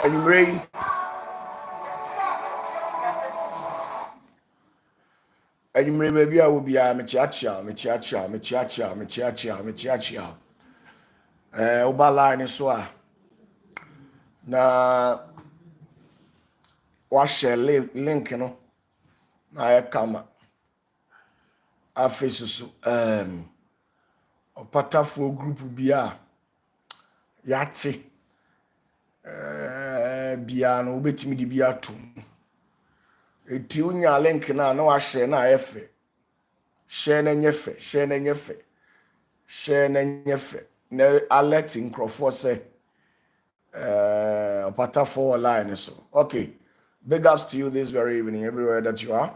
Anyway, baby, I will be a mechacha. Oba line so a na wa share link no na ya kama afesusu opatafuo group bi a yate bia no obetimi di bia to eti unya link na wa share na efe share na nyefe na alert nkrofo say OPATAFUOR line so okay, big ups to you this very evening everywhere that you are.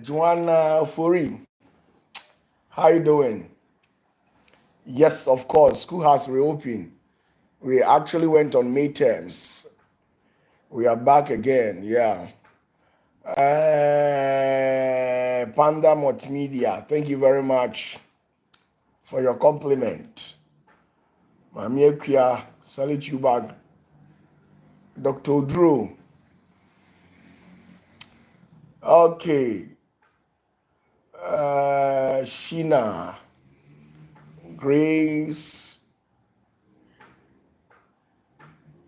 Joanna Fori, how you doing? Yes, of course, school has reopened. We actually went on May terms. We are back again, yeah. Panda Multimedia, thank you very much for your compliment. Mami Ekia, salute you back. Dr. Drew. Okay. Sheena. Grace.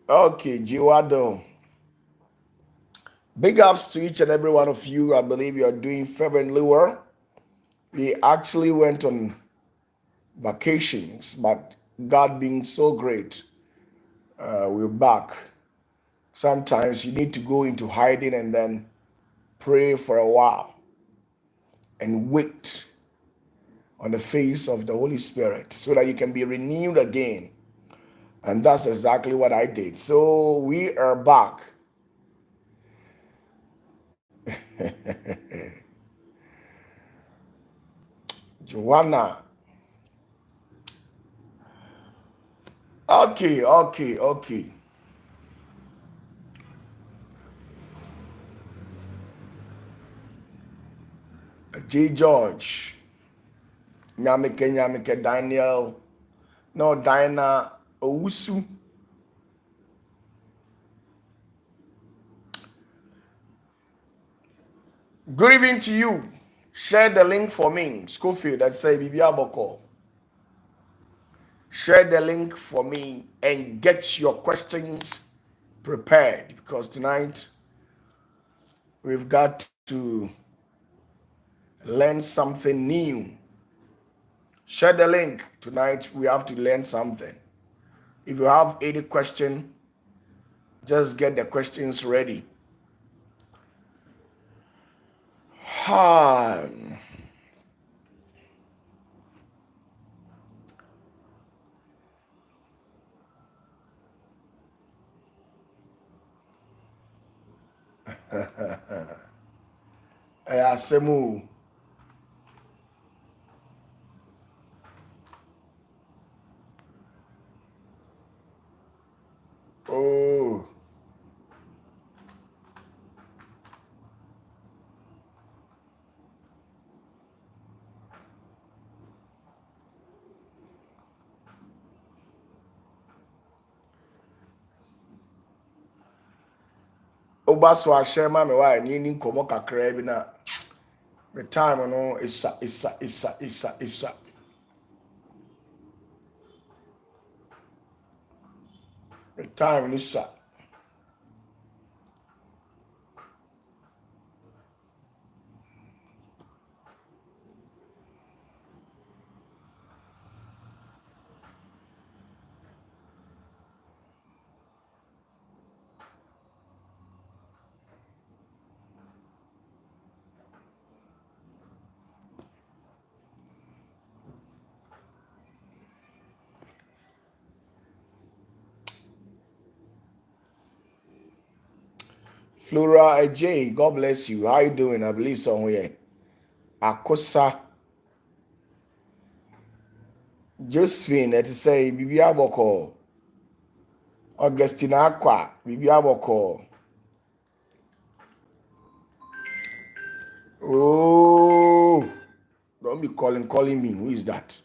Okay, Jiwado. Big ups to each and every one of you. I believe you are doing fervently well. We actually went on vacations, but God being so great, we're back. Sometimes you need to go into hiding and then pray for a while and wait on the face of the Holy Spirit so that you can be renewed again. And that's exactly what I did. So we are back. Joanna. Okay. J. George. Nyamike Daniel. No, Diana Owusu. Good evening to you. Share the link for me. Schofield that say Bibi Aboko. Share the link for me and get your questions prepared because tonight we've got to learn something new. Share the link. Tonight we have to learn something. If you have any question, just get the questions ready. Asemu. Oh. Obaso a share ma me why ni nkomo kakra bi na the time no isa. The time is isa. Flora J, God bless you. How you doing? I believe somewhere. Akosa Josephine, let's say Bibi Aboko. Augustina Aqua, Bibi Aboko. Oh, don't be calling me. Who is that?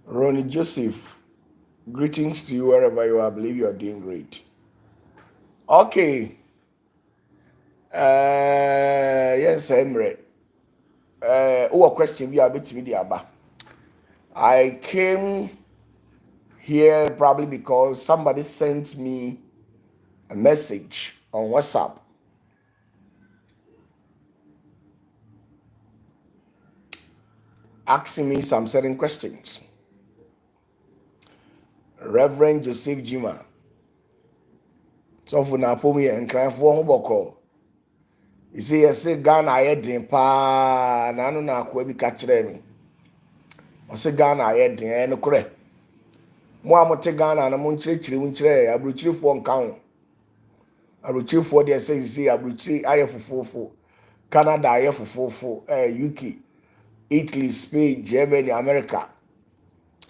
Ronnie Joseph, greetings to you wherever you are. I believe you are doing great. Okay. Yes, Emre. Question be a bit me aba. I came here probably because somebody sent me a message on WhatsApp asking me some certain questions. Reverend Joseph Jima. So for now, for me and crying for Hoboko. You see, I say Ghana, I had in pa, and I don't know where we catch them. I say Ghana, I had in no correct. Mo te Ghana, and I'm on chile, I brought you for count. I brought you for the say, I brought you, I have for Canada, I have for UK, Italy, Spain, Germany, America.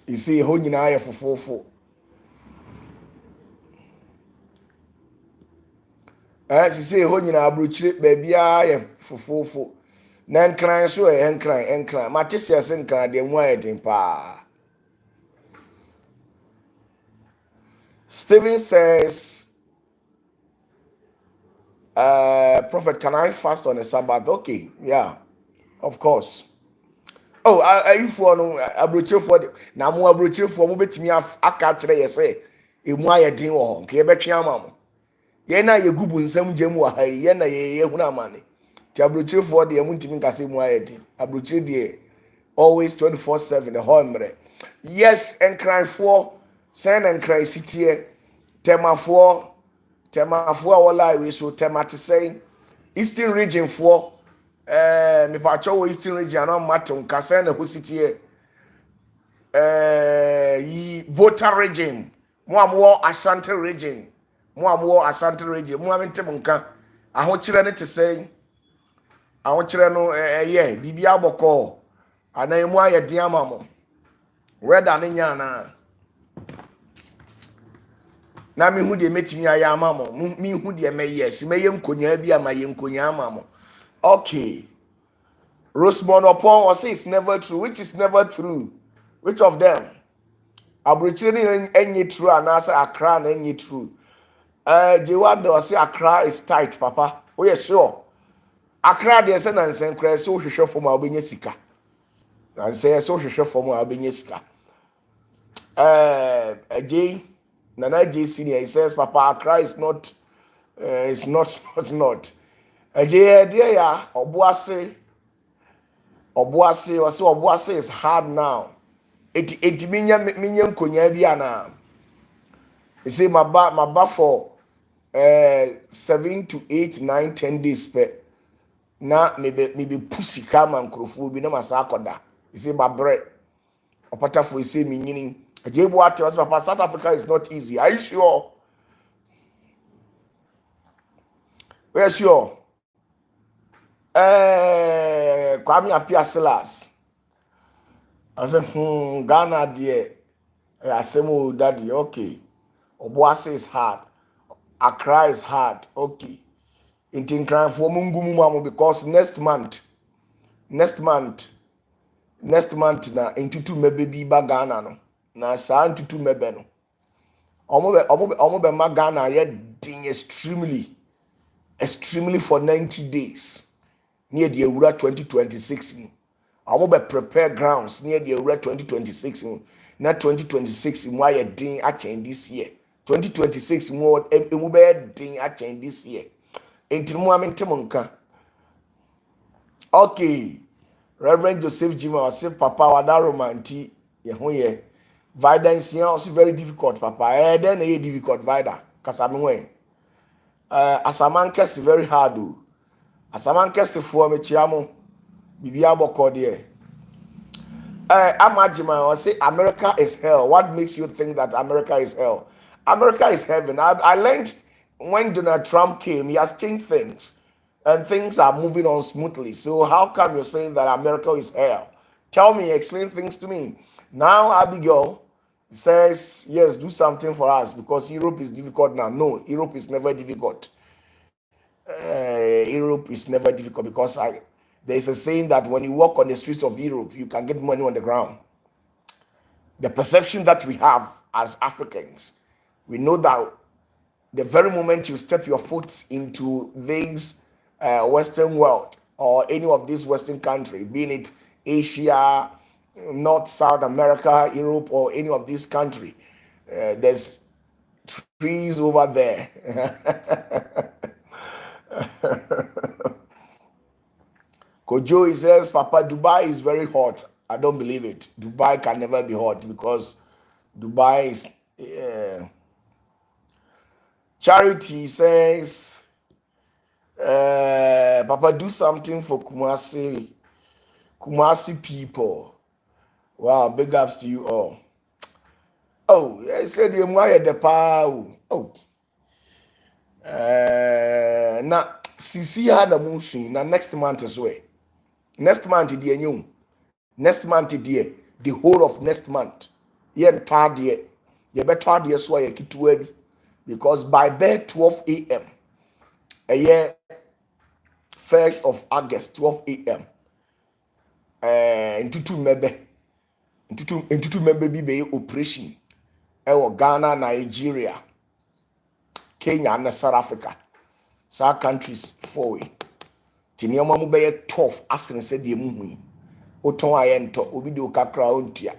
You see, holding I have for. She say ho nyina abrochire baabia ye fofofo na nkran so nkran matese ase nkran de mu ayedin pa. Stephen says prophet, can I fast on a Sabbath? Okay, yeah, of course. Oh, you for no abrochire for na mo abrochire for mo betimi aka kire ye say emu ayedin wo ho nke ye betwe amamo ye na ye gubu nsam gem wa ha ye na ye hunu amane ti abrochire for de emu ntimi nkase mu ayedin abrochire de always 24/7 the whole mre. Yes, and cry for send and cry sitie temafo wala we so temate say eastern region for me pa cho eastern region no matter nkase na ho sitie yi voter region mo amwo ashanti region mo amentem nka ahokyere ne te say ahokyere no bibi aboko anan mu ayedin amamo weda ne nya na me hu de metimi aya amamo me hu de me yes me yem konya bi ama ye nkonya amamo. Okay, Rosemond upon or say it's never true. Which is never true? Which of them? Abrochire any true and answer Accra and any true. Jewad or say Accra is tight, papa. Oh yeah, sure. Accra de say na nsen kra so hwehwe for ma obenya sika. And say so hwehwe for ma obenya sika. Jay Nana J Senior, he says, Papa, Accra is not, it's not. Jay, dear, ya, Obuase, is hard now. It minyam konya biana. You see, my ba for 7 to 8, 9, 10 days per. Na maybe pussy come and crofo be no masakoda. You see, my bread. OPATAFUOR you say meaning. Papa, South Africa is not easy. Are you sure? We're sure. Kwame Appiah Silas. I said, Ghana dear. I said, oh, daddy, okay. Obuasi is hard. Accra is hard. Okay. It in crime for Mungu because next month next month na ntutu mebe bi ba Ghana no na saa ntutu mebe no omo be ma Ghana ye din extremely for 90 days near the ewura 2026 mu omo be prepare grounds near the ewura 2026 mu na 2026 mu aye din a change this year 2026 mu emu be din a change this year enti mu amentem nka okay. Reverend Joseph Jima say papa wada romanti ye ho ye vida nsia also very difficult papa then e difficult vida kasamwe asamanke very hard o asamanke fo me chiamo bibia boko de Amajima or say America is hell. What makes you think that America is hell? America is heaven. I learned when Donald Trump came, he has changed things and things are moving on smoothly. So how come you're saying that America is hell? Tell me, explain things to me. Now Abigail says, yes, do something for us because Europe is difficult now. No, Europe is never difficult. Europe is never difficult because there's a saying that when you walk on the streets of Europe, you can get money on the ground. The perception that we have as Africans, we know that the very moment you step your foot into this Western world or any of these Western country, being it Asia, North, South America, Europe, or any of these country, there's trees over there. Kojo, he says, Papa, Dubai is very hot. I don't believe it. Dubai can never be hot because Dubai is... Charity says, Papa, do something for Kumasi people. Wow, big ups to you all. Oh, I said you are the power. Oh. Na Sisi had a motion. Na next month as well. Next month the new. Next month the whole of next month. Yen third year. You better year so you keep to because by bed 12 a.m. a year 1st of August 12 a.m. Ntutu mebe bi be operation Ghana, Nigeria, Kenya and South Africa. South countries forward. Tinioma mu be tough asen said the muhui. Oton ayento obi de okakra ontua.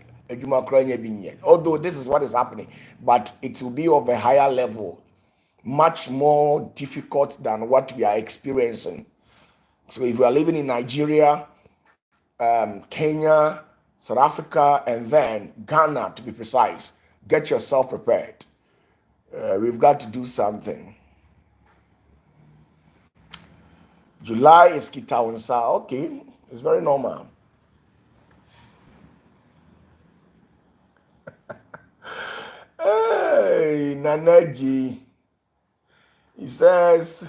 Although this is what is happening, but it will be of a higher level, much more difficult than what we are experiencing. So if you are living in Nigeria, Kenya, South Africa, and then Ghana, to be precise, get yourself prepared. We've got to do something. July is Kitawansa. Okay, it's very normal. Hey, Nanaji. He says,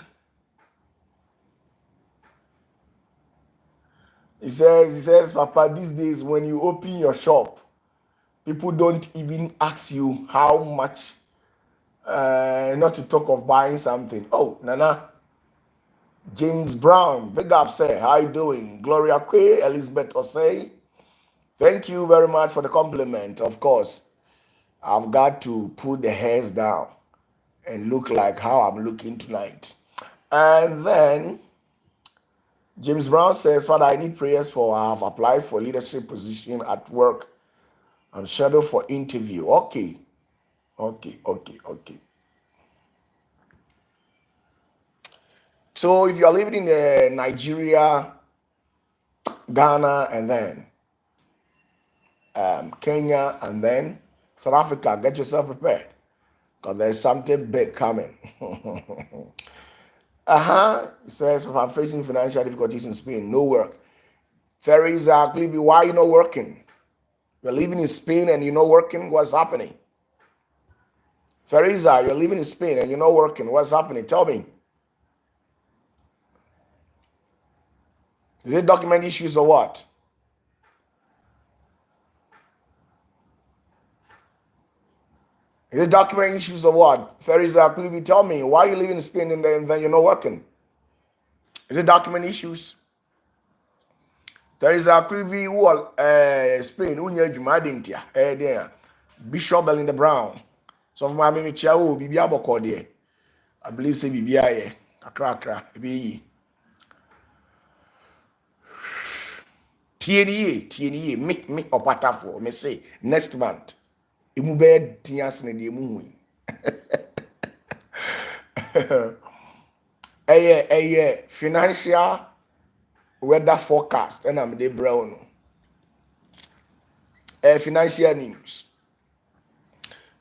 Papa, these days when you open your shop, people don't even ask you how much, not to talk of buying something. Oh, Nana. James Brown, big up, say, how you doing? Gloria Kwe, Elizabeth Osei, thank you very much for the compliment. Of course, I've got to put the hairs down and look like how I'm looking tonight. And then James Brown says, Father, I need prayers for I have applied for leadership position at work. I'm scheduled for interview. Okay. So if you're living in Nigeria, Ghana, and then Kenya, and then South Africa, get yourself prepared because there's something big coming. It says, if I'm facing financial difficulties in Spain, no work. Teresa, why are you not working? You're living in Spain and you're not working? What's happening? Teresa, you're living in Spain and you're not working. What's happening? Tell me. Is it document issues or what? Is it document issues or what? Teresa, tell me, why are you living in Spain and then you're not working? Is it document issues? There is a preview wall, Spain, Unya Jumadintia, there. Bishop Belinda Brown. So for my mimi chiao, Bibia Bokode. I believe say Bibia, a cracker, be TNE, me OPATAFUOR, me say, next month. Imu be tias ne de mu. Financial weather forecast, and I'm the brown. Financial news.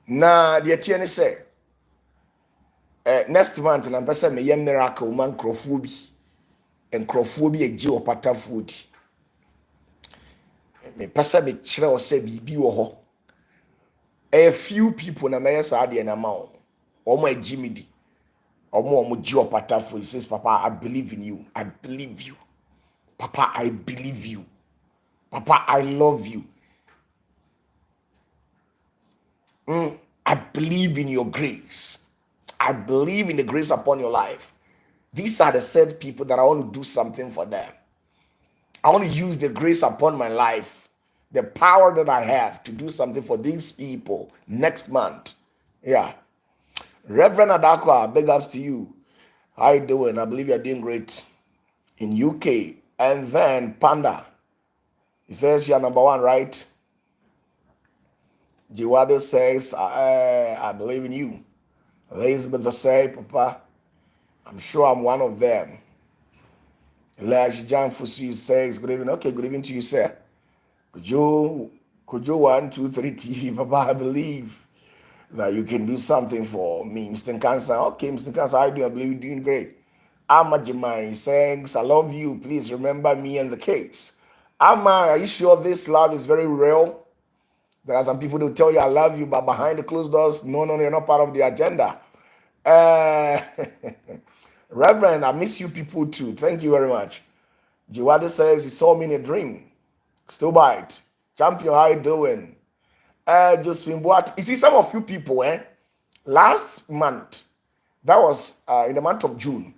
Na the TNE say, next month, and I'm person me yem miracle man crofobia and crofobia OPATAFUOR. Me person me chere o say bibi wo ho. A few people na me say ade na ma o. Omo agimidi. Omo OPATAFUOR. He says, Papa, I believe in you. I believe you. Papa, I believe you. Papa, I love you. I believe in your grace. I believe in the grace upon your life. These are the said people that I want to do something for them. I want to use the grace upon my life, the power that I have to do something for these people next month. Yeah. Reverend Adakwa, big ups to you. How you doing? I believe you're doing great in UK. And then Panda, he says you're number one, right? Jiwado says, I believe in you. Elizabeth says, Papa, I'm sure I'm one of them. Elijah John Fusu says, good evening. Okay, good evening to you, sir. Could you 123 TV, Papa, I believe that you can do something for me. Mr. Cancer, okay, Mr. Cancer, I do. I believe you're doing great. Amajimai says, I love you. Please remember me and the case. Amma, are you sure this love is very real? There are some people who tell you I love you, but behind the closed doors, no, you're not part of the agenda. Reverend, I miss you people too. Thank you very much. Jiwade says he saw me in a dream. Still bite. Champion, how you doing? Josephine Boat. You see, some of you people, last month, that was in the month of June,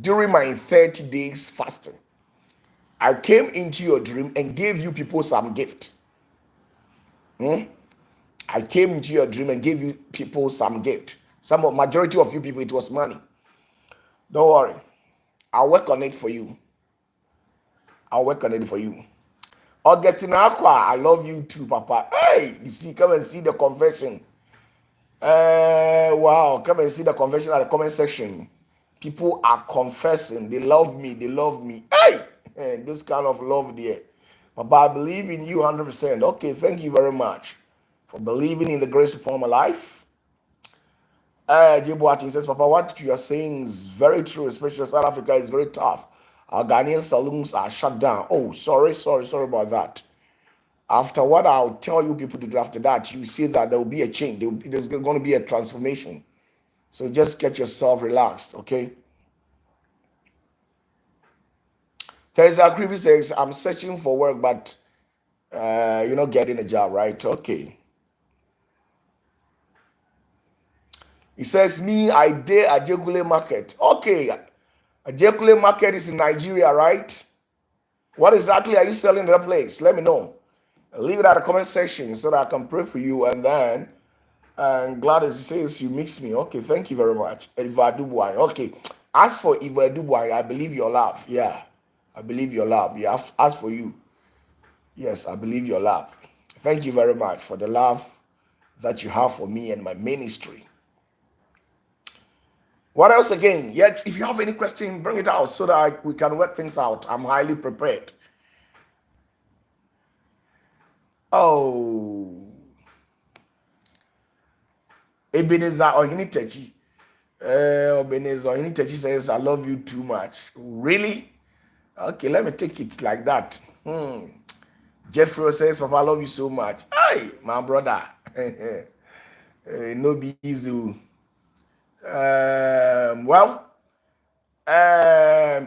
during my 30 days fasting, I came into your dream and gave you people some gift. I came into your dream and gave you people some gift. Majority of you people, it was money. Don't worry. I'll work on it for you. Augustine Aqua, I love you too, Papa. Hey, you see, come and see the confession. Wow, come and see the confession at the comment section. People are confessing. They love me. Hey, this kind of love there. Papa, I believe in you 100%. Okay, thank you very much for believing in the grace upon my life. Jibuati says, Papa, what you are saying is very true, especially South Africa is very tough. Our Ghanaian saloons are shut down. Oh, sorry about that. After what I'll tell you people to do after that, you see that there will be a change. There's going to be a transformation. So just get yourself relaxed, okay? Teresa Creepy says, I'm searching for work, but you're not getting a job, right? Okay. He says, me, I dare Ajekule Market. Okay. Ajekule Market is in Nigeria, right? What exactly are you selling in that place? Let me know. Leave it at the comment section so that I can pray for you. And then, Gladys says, you mix me. Okay, thank you very much. Eva Dubois. Okay. As for Eva Dubois, I believe your love. Yeah. I believe your love. Yeah, as for you. Yes, I believe your love. Thank you very much for the love that you have for me and my ministry. What else again? Yet, if you have any question, bring it out so that we can work things out. I'm highly prepared. Oh. Ebenezer Ohinitechi. Ebenezer Ohinitechi says, I love you too much. Really? Okay, let me take it like that. Jeffrey says, Papa, I love you so much. Hey, my brother. No be easy.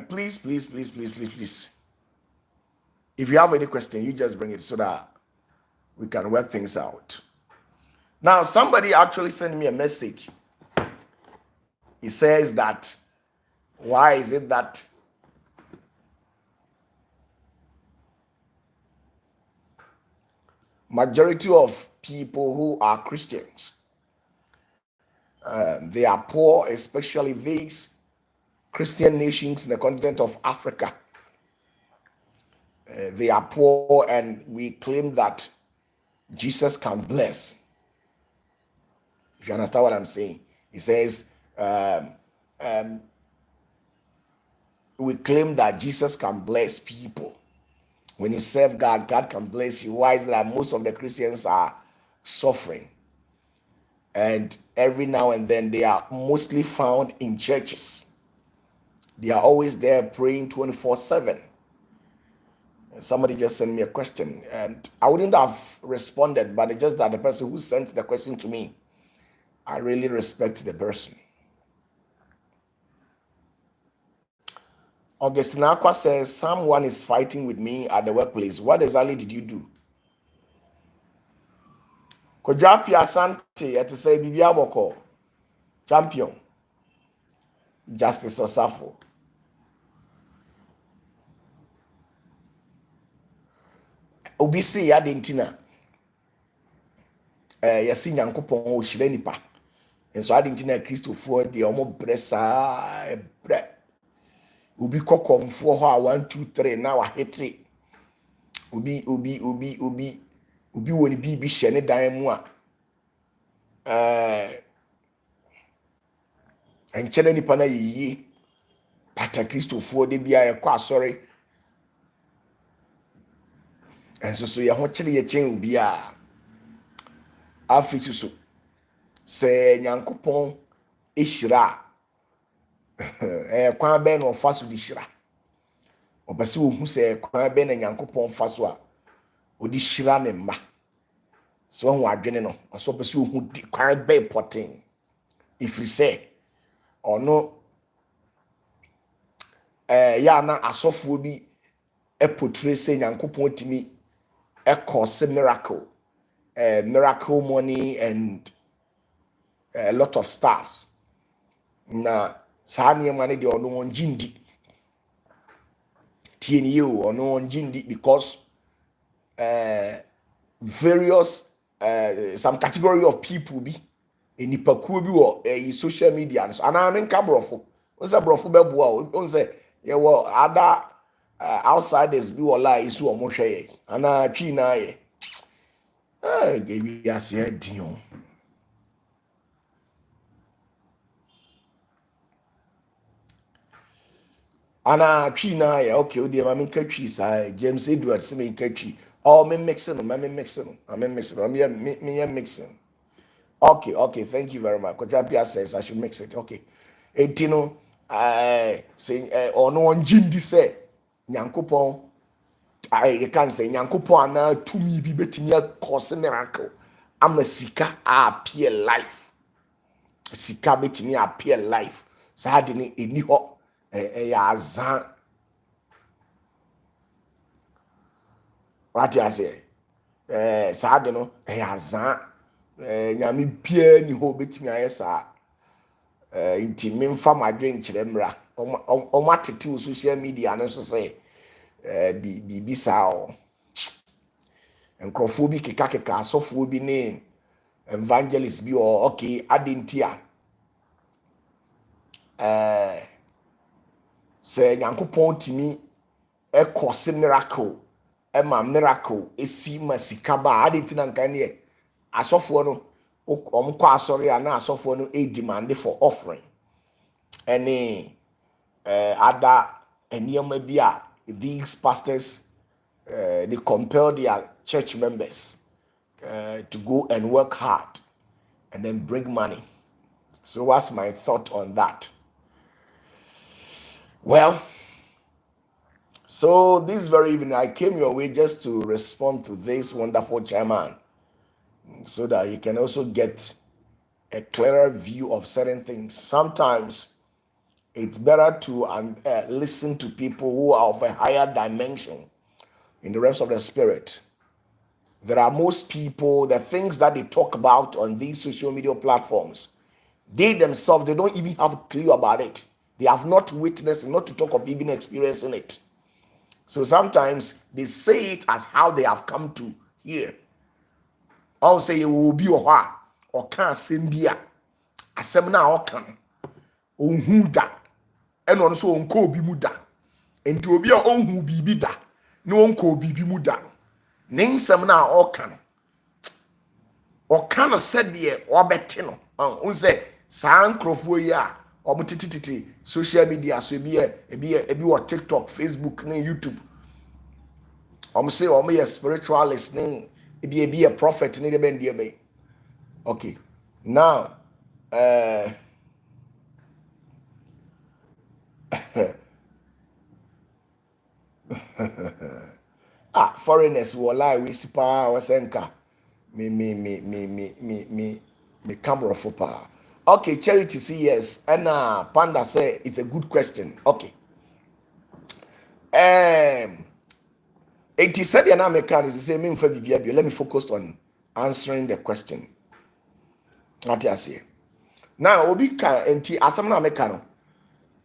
Please. If you have any question, you just bring it so that we can work things out. Now, somebody actually sent me a message. He says that, why is it that majority of people who are Christians, they are poor, especially these Christian nations in the continent of Africa. They are poor, and we claim that Jesus can bless. If you understand what I'm saying, he says, we claim that Jesus can bless people. When you serve God, God can bless you. Why is it that most of the Christians are suffering? And every now and then they are mostly found in churches. They are always there praying 24/7. Somebody just sent me a question, and I wouldn't have responded, but it's just that the person who sent the question to me, I really respect the person. Augustine Aqua says, someone is fighting with me at the workplace. What exactly did you do? Kojapi Asante, at say Bibiaboko, champion, Justice Osafo. Obisi ya dentina. Yasi nyankopon o shire nipa. Enso adentina Christopher de omo bresa bre. Obi kokomfo ho a 1 2 3 na wa hete. Obi woni bibi hye ne dan mu a enchele nipa na yiyi Pata Christopher de bia ye kwa asori. Enso so ye ho kire ye chen obi a afisusu se nyankopon ehira kwan be no fa so di hira obese wo hu se kwan be na nyankopon fa so a odi hira ne ma so ho adwene no so obese wo hu di kwan be important ifri se ono ya na asofo bi portray se nyankopon timi cause miracle miracle money and a lot of stuff. Na sani mane de ono onjindi tieni you ono onjindi because various some category of people be enipakuo bi wo social media so ana nka brofo onse brofo beboa onse ye wo other outsiders bi wo lie isu omo hweye ana twi na ye gebi ase dion. Ana twi na ya okay odi ma menka twi sa James Edward se menka twi me mixing okay thank you very much. Kojapia says I should mix it. Okay etino say ono onjindi say nyankopon you can say nyankopon na tumi bi betimi cause miracle ama sika appear life sika betimi appear life sa de ni eni ho azan what you say sa de no azan nyame bia ni ho betimi ayesa inti memfa madwen kire mra o matete social media no so say bi sao enkrofo bi keka asofo bi ne evangelist bi o okay adentia say nyankopon timi cause miracle miracle esi masika ba adentina nkan ne asofo no omkọ asori a na asofo no demand for offering any other eniyama bi a these pastors they compel their church members to go and work hard and then bring money. So what's my thought on that? Well, so this very evening I came your way just to respond to this wonderful chairman so that you can also get a clearer view of certain things. Sometimes it's better to listen to people who are of a higher dimension in the realms of the spirit. There are most people, the things that they talk about on these social media platforms, they themselves, they don't even have a clue about it. They have not witnessed, not to talk of even experiencing it. So sometimes they say it as how they have come to hear. ɔn sɛ yɛwɔ obi wɔ hɔ a ɔka asɛm bi a asɛm no a ɔka no ɔnhu da ɛna ɔno nso ɔnkɔ obi mu da nti obi a ɔnhu biribi da na ɔnkɔ biribi mu da ne nsɛm no a ɔka no ɔka no sɛdeɛ ɔbɛte no ɔn sɛ saa nkurɔfoɔ yi a ɔmo tete social media so ebi wɔ TikTok, Facebook ne YouTube ɔmo sɛ ɔmo yɛ spiritualist ne ebi yɛ prophet ne deɛ bɛn okay now foreigners wɔ lie we si paa wɔsɛ nka me camera for pa. Okay, Charity say yes, and Panda say it's a good question. Okay. 80 said the American is the same for BBB. Let me focus on answering the question. What I say. Now, Obi can enti asam na American.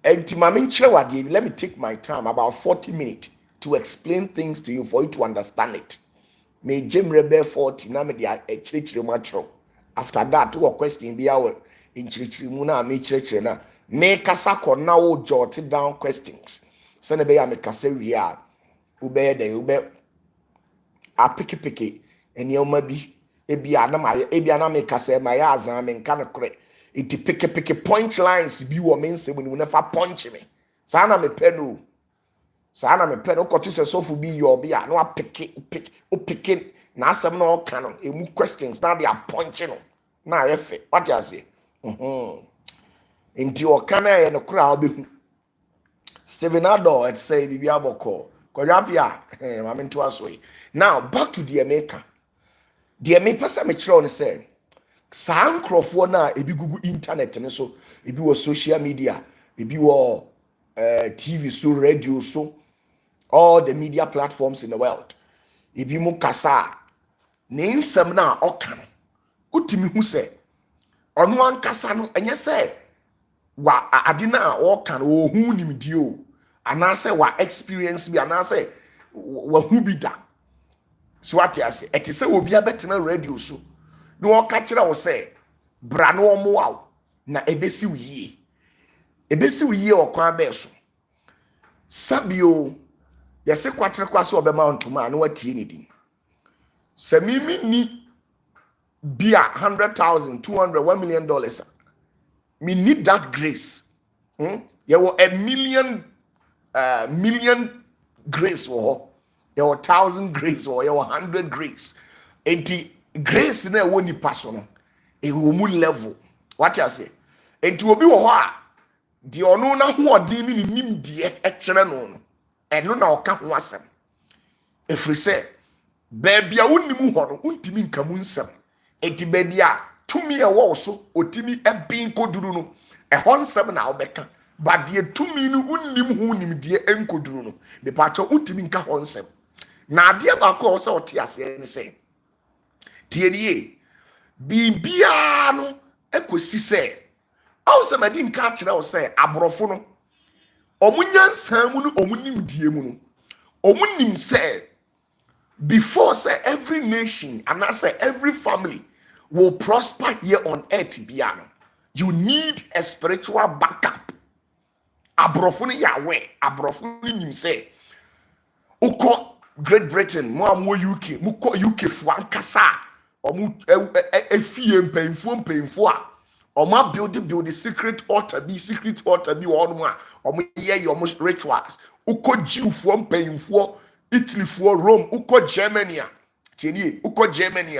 Enti mamin chewadi. Let me take my time, about 40 minutes, to explain things to you for you to understand it. May Jim Rebel 40 na me dia chirichiri. After that, to a question be our in chirichiri na me chirichiri na me kasa ko na wo jot down questions. So ne be ya me kasa wi a ube de ube a piki enioma bi ebia na me kasa ma ya azan me nka no kore iti piki point lines bi wo me nsem ni nefa punch me sa na me pɛ no sa na me pɛ no ko to se sofu bi yo bi a no a piki na asɛm na ɔka no emu questions na they are punching no na yefe what you say nti ɔka na yɛ no kora obehu Stephen Adol it say bibi abɔkɔ kɔyapia ma me nto aso yi now back to the America the person me kyerɛ no say saa nkrɔfoɔ na ebi gugu internet ne so ebi wɔ social media ebi wɔ TV so radio so all the media platforms in the world ebi mu kasa ne nsɛm na ɔka no utimi hu sɛ ɔno ankasa no ɛnyɛ sɛ wa ade na ɔka no ɔhu nimdie o anaasɛ wa experience bi anaasɛ wa hu bi da so ate ase ɛte sɛ obi abɛtena radio so na ɔka kyerɛ wo sɛ bra no ɔmoa na ebesi wo yie ɔkwan bɛɛ so sabio yɛse kwakyerɛ kwase ɔbɛma ntoma na watie ne din sɛ mimi ni bia 100,000 200 $1 million me need that grace yɛwɔ a million grace wɔ yɛwɔ 1,000 grace wɔ yɛwɔ 100 grace enti grace na ɛwɔ nipa so no ɛwɔ mu level what you say enti obi wɔ hɔ a deɛ ɔno na hoɔden ne nimdeɛ ɛkyerɛ no ɛno na ɔka ho asɛm ɛfiri sɛ baabi a wonim hɔ no wontimi nka mu nsɛm enti baabi a tumi ɛwɔ so otimi ɛbin koduru no ɛhɔ nsɛm na wobɛka but deɛ tumi no wonim ho nimdeɛ ɛnkoduru no mepatwɛ wontimi nka hɔ nsɛm na adeɛ baako a ɔsɛ ɔte aseɛ ne sɛ tie nie biribiara no ɛkɔsi sɛ ɔsɛ madi nka kyerɛ wo sɛ aborɔfo no ɔmo nyansaa mu no ɔmo nimdeɛ mu no ɔmo nim sɛ before say every nation and I say every family will prosper here on earth biano you need a spiritual backup abrofo ni Yahweh abrofo ni nim say uko Great Britain mo amwo UK muko UK fo ankasa omu efie mpemfo a omu build the secret altar bi wonu a omu ye omu rituals uko Jew fo mpemfo Italy for Rome, uko Germany, tieni, uko Germany.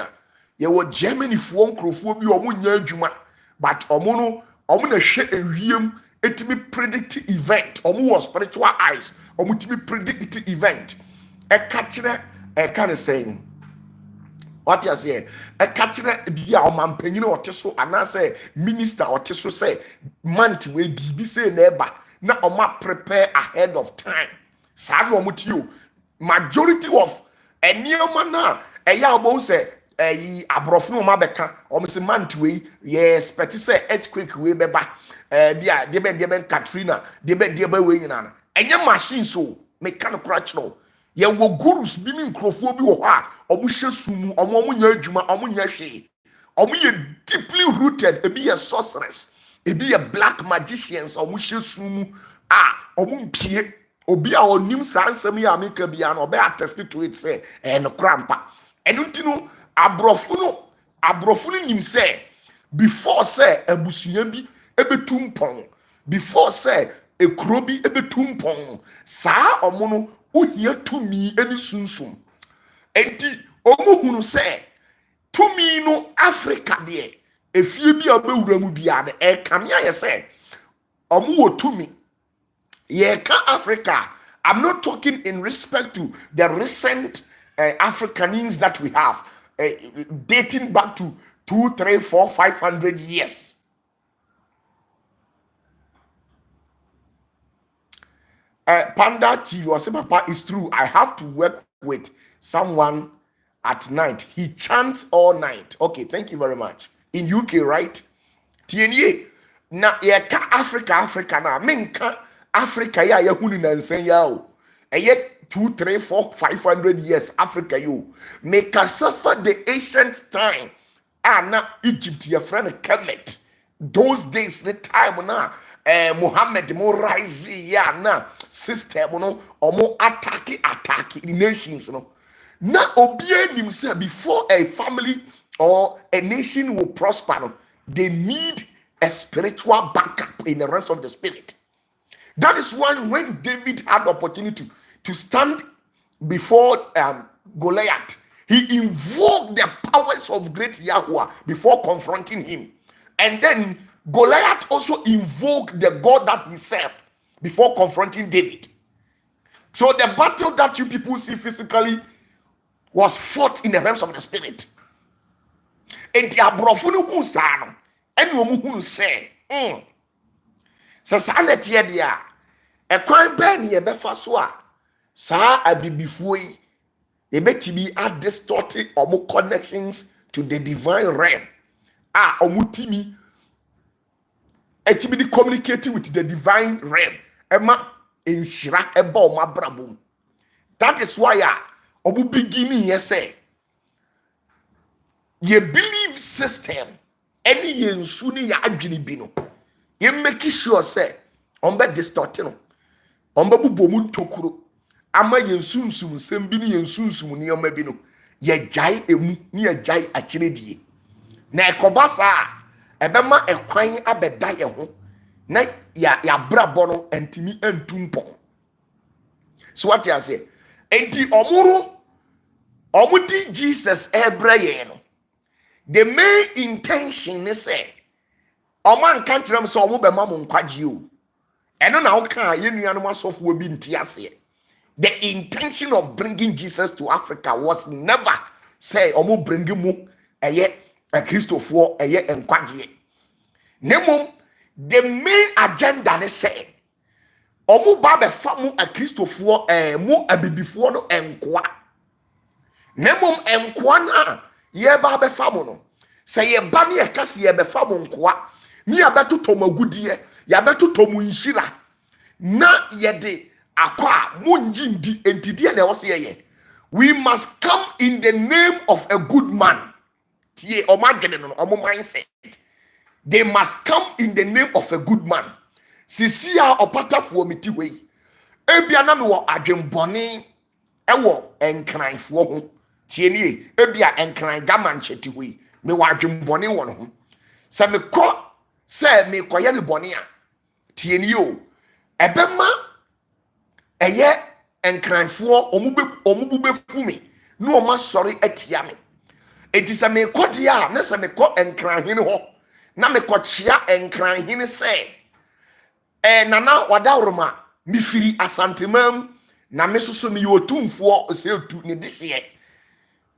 Ye wo Germany for nkrofo bi omu nya adwuma, but omu na hwe ewiem etimi predict event. Omu was spiritual eyes. Omu timi predict event. E kachire e kan saying. What you say? E kachire bia omampanyin oteso anase minister oteso say month we bi say na eba na oma prepare ahead of time. Sa no omu tio majority of enioma na eya obo say abrofo no ma beka o say month we yes expect say earthquake we beba dia de ben Katrina de ben we nyina enye machine so mechanical crutch no Ye wo gurus bi ni nkrofo bi wo ha omo hye sumu omo nya adwuma omo nya hwe omo ye deeply rooted ebi ye sorcerers ebi ye black magicians omo hye sumu omo mpie obi a onim sansem ya ameka bia no be attest to it say no krampa enu ntino abrofo no nim say before say abusua bi ebetum pon before say ekuro bi ebetum pon saa omo no ohia tumi eni sunsum enti omo hunu say tumi no Africa de efie bi abewura mu bia de e kamia ye say omo wo tumi ye ka Africa. I'm not talking in respect to the recent Africanings that we have dating back to 2, 3, 4, 500 years. Panda TV or say, Papa, it's true. I have to work with someone at night. He chants all night. Okay, thank you very much. In UK, right? TNA. Na yeka Africa na menka Africa ya huni na nsen ya o. 2, 3, 4, 500 years Africa you. Make us suffer the ancient time. Na Egypt your friend Kemet. Those days the time na Muhammad mo rise ya na system no omo attack the nations no. Na obie nim say before a family or a nation will prosper no, they need a spiritual backup in the realms of the spirit. That is when David had the opportunity to stand before Goliath, he invoked the powers of great Yahweh before confronting him. And then Goliath also invoked the God that he served before confronting David. So the battle that you people see physically was fought in the realms of the spirit. And the abrofunu hunsano and womu say, so sanet ye dia e kwan ben ye befa so a saa abibifuo yi e betimi a distorted omo connections to the divine realm omo timi etimi communicating with the divine realm ema enshira eba omo abrabom. That is why omo beginning ye say ye belief system any yensu ni ya adwini bi no ye make sure say ombe distorting no ombe bubomu ntokuro ama yensunsum nsem bi ni yensunsum ni oma bi no ye jai emu ni ye jai achiredie na ekobasa ebema ekwan abeda ye ho na ya brabo no antimi antumpon. So what you say enti omudi Jesus ebraye no, the main intention is say oman kan kiram so omo bema mo nkwaje o eno na wo kan ye nuanom asofo bi nti ase. The intention of bringing Jesus to Africa was never say omo bringi mu eye a Christopher eye nkwaje. Nemom the main agenda ne say omo ba be fa mu a Christopher mu abibifo no enkoa. Nemom enkoa na ye ba be fa mu no say ye ba ne ye kase ye be fa mu nkoa ni abeto tomagudie ya beto tomu nshira na ye de akwa munjindi entidie na wo se ye. We must come in the name of a good man. Tie omagene no omo mindset. They must come in the name of a good man. Sisia opatafuo miti wei ebia na me wo adwembone ewo enkranfo ho. Tie nie ebia enkran gamanche ti wei me wo adwembone wo no ho. Se me ko se me koye ne bone a tie nie o ebema eye enkranfo omubu befu me no ma sori atia me. Enti se me kode a na se me ko enkran hene ho na me ko chia enkran hene se nana wadawroma mi firi asantemam na me soso me yotumfo se otu ne dehye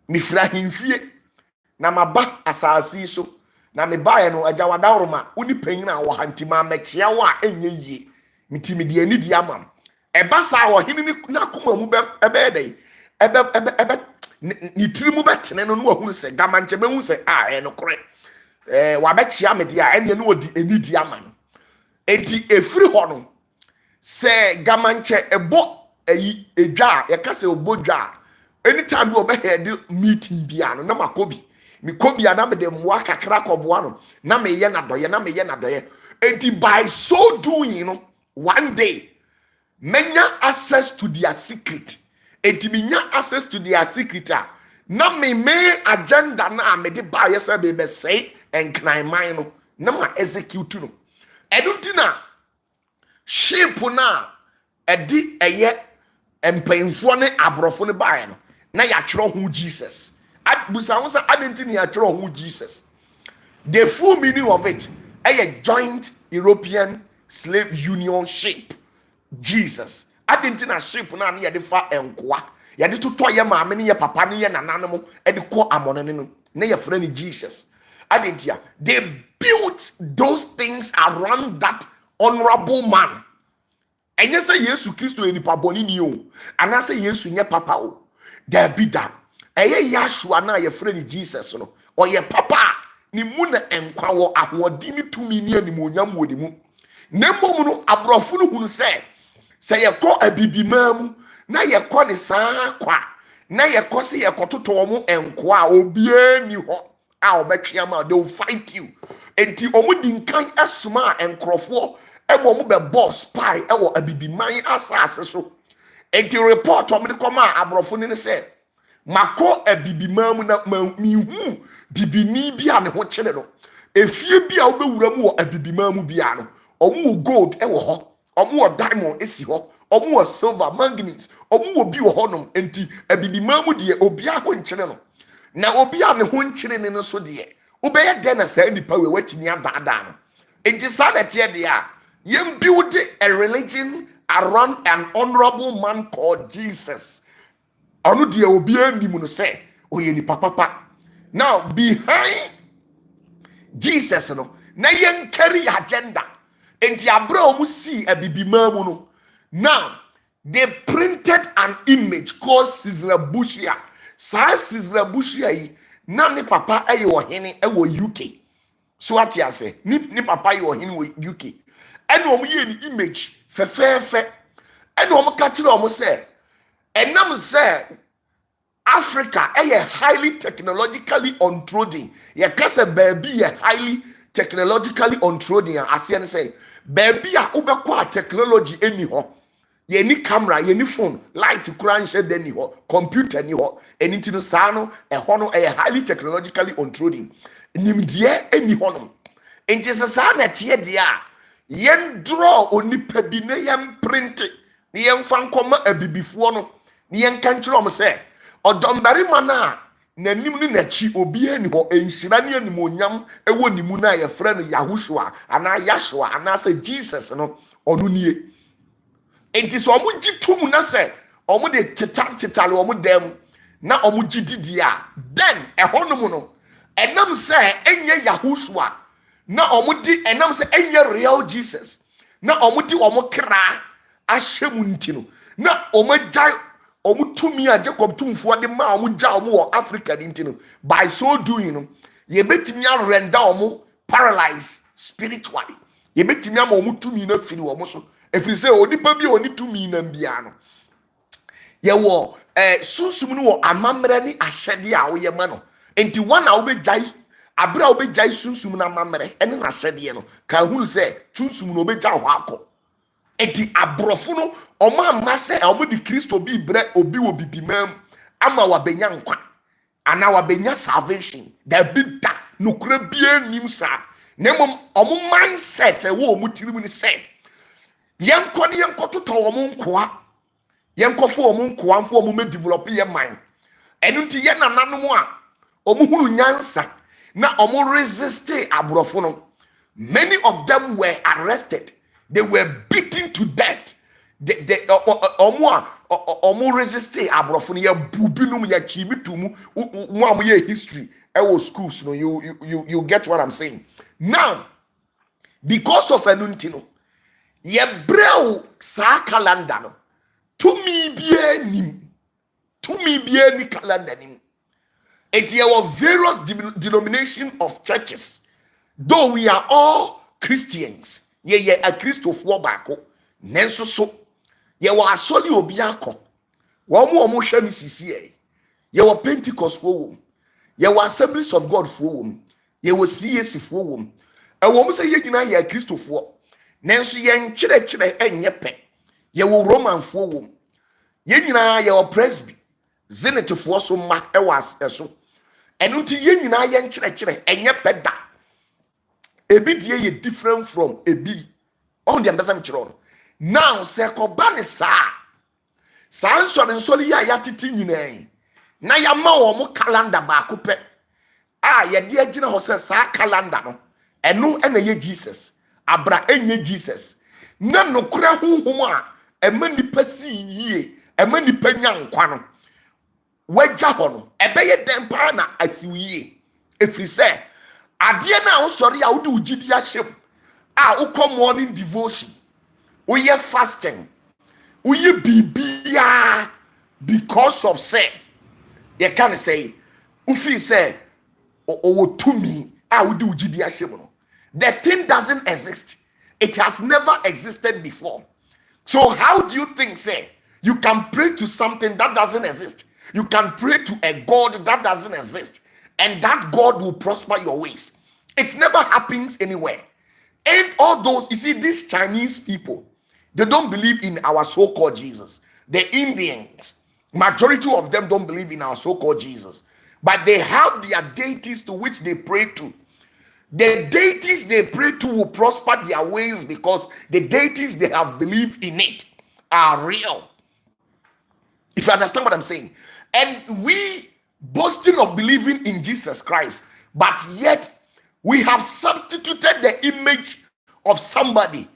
mi fira himfie na maba asasi so na me bae no agya wadawroma uni panyina wo hantima mechia wo a enye yie mitimi de ani di amam eba sa wo hini na koma mu ebe dey ebe ni tiri mu betene no ahunu se gamanche be hu se no kore wa bechia me dia ene no odi ani di amam enti efiri ho no se gamanche ebo edwa yakase obodwa anytime we obehead meeting bia no na makobi me kobi ana me de mwa kakra koboa no na me ye na doye enti by so doing one day menya access to their secret enti menya access to their secret na me agenda na me de ba yesa be say enkran man no na ma execute no enuntina sheep na edi eye empayimfo ne abrofo ne bae no na ya twero ho Jesus busa ho sa adenti ne ya twero ho Jesus. The full meaning of it a joint European slave union ship Jesus adenti na ship na ne ya de fa enkoa ya de toto ye maame ne ye papa ne ye nananom e de ko amone ne no ne ya frɛ ne Jesus adenti ya they built those things around that honorable man. Enye say Yesu Kristo enipa boni ni o anase Yesu nye papa o there be that eye Yahshua na ye frɛ ni Jesus no o ye papa ni mu na enkwa wo ahodi ni tumi ni animonyam wo di mu na mmom no abrofo no hunu say ye kɔ abibimam na ye kɔ ne saa kwa na ye kɔ se ye kɔtoto wo enkoa obie ni hɔ a obetwe ma they will fight you enti omu di nkan esoma enkrofo emo mu be boss spy ewo abibiman asase so enti report o me de koma abrofo ni say mako abibiman mu na mihu bibini bia ne ho kyere no efie bia wo bewura mu wo abibiman mu bia no omu gold ewo ho omu diamond esi ho omu silver manganese omu bi wo ho no enti abibiman mu de obia ho nkyere no na obia ne ho nkyere ne so de obeye de na sa nipa we watimi adada no enti sa na tie de a you build a religion around an honorable man called Jesus. Anu dia obi animu no say oye ni papa. Now behind Jesus no na yen carry agenda. Enti abra omu see abibima mu no. Now they printed an image called Caesar Bushia. Sa Caesar Bushia yi na ni papa aye wo hene e wo UK. So what you say? Ni papa yi wo hene wo UK. And we ye ni image fe and we catch it say and nam say Africa a highly technologically untrodden ye kase baby a highly technologically untrodden as ye say baby a ubekwa technology any ho ye ni camera ye ni phone light kura she de ni ho computer ni ho enti no saa no e ho no a highly technologically untrodden nimdie any ho no enti se saa na tie dia yen draw onipa bi na yen print ni yen fan koma abibifuo no ni yen kan kire om se odombari mana nanim ni nachi obi ani ho enhyira ni animonyam ewo nimu na ye frɛ no Yahushua ana Yahshua ana se Jesus no onu nie enti so omu gitum na se omu de titale omu dem na omu gididi a then ehonum no enam se enye Yahushua na omudi enam se enye real Jesus na omudi omukra ahyemu ntino na omagya omutumi a Jacob tumfo de ma omugya omu wo Africa ntino by so doing no ye betimi render omu paralyzed spiritually ye betimi ama omutumi na firi omu so efiri se onipa bi onitumi na mbia no ye wo sunsum no wo amamre ni ahyede a wo ye ma no enti one a wo begya abra obejai sunsum na mamere ene na sede no ka hunu se sunsum no obeja ho akọ enti abrofo no oma se omo di Kristo bi bre obi wo bibimam ama wabenya nkwa ana wabenya salvation da bidda nokura bia nim sa nemom omo mindset wo omo tirimu ni se yenko ne yenko toto omo nkoa yenko fo omo nkoa fo omo me develop ye mind enu nti ye nananom a omo hunu nyansa na omo resist abrofo no many of them were arrested they were beaten to death omo resist abrofo no ya bubinum ya chimitumu mo am ye history e wo schools no you get what I'm saying now because of enunti no ye brew sa calendar no to me bia ni calendar nim. There were various denomination of churches. Though we are all Christians, a Christopher bako, nenso so Ye wa asoli obi akọ. Wo mo hwe me sisi ye wa Pentecost fo wom. Ye wa Assemblies of God fo wom. Ye wa CAC fo wom. E wo mo se ye nyina ye Kristofo. Nanso ye nkyerɛkyerɛ enye pɛ. Ye wo Roman fo wom. Ye nyina ye wa Presby. Zenith fo so ma e was eso. Enu nti ye nyina ye nkyerɛkyerɛ enye pɛ da. Ebi die ye different from ebi. On the understand chiro. Now se koba ne saa nsori ya yatiti nyina na ya ma wo mo calendar ba ko pe ye de agina ho se saa calendar no eno na ye Jesus abra enye Jesus na nokura honhom a ema nipa si yie ema nipa nya nkwa no wagya ho no ebeye den pa na asiwie efiri se ade na wo sori a wo de ugidi ahyem a wo morning devotion wo ye fasting uye bibia because of say you can say ufi say o to me I would do ugidi ahemu. The thing doesn't exist. It has never existed before. So how do you think say you can pray to something that doesn't exist? You can pray to a God that doesn't exist, and that God will prosper your ways. It never happens anywhere. And all those, you see, these Chinese people, they don't believe in our so-called Jesus. The Indians, majority of them don't believe in our so-called Jesus. But they have their deities to which they pray to. The deities they pray to will prosper their ways because the deities they have believed in it are real. If you understand what I'm saying. And we boasting of believing in Jesus Christ, but yet we have substituted the image of somebody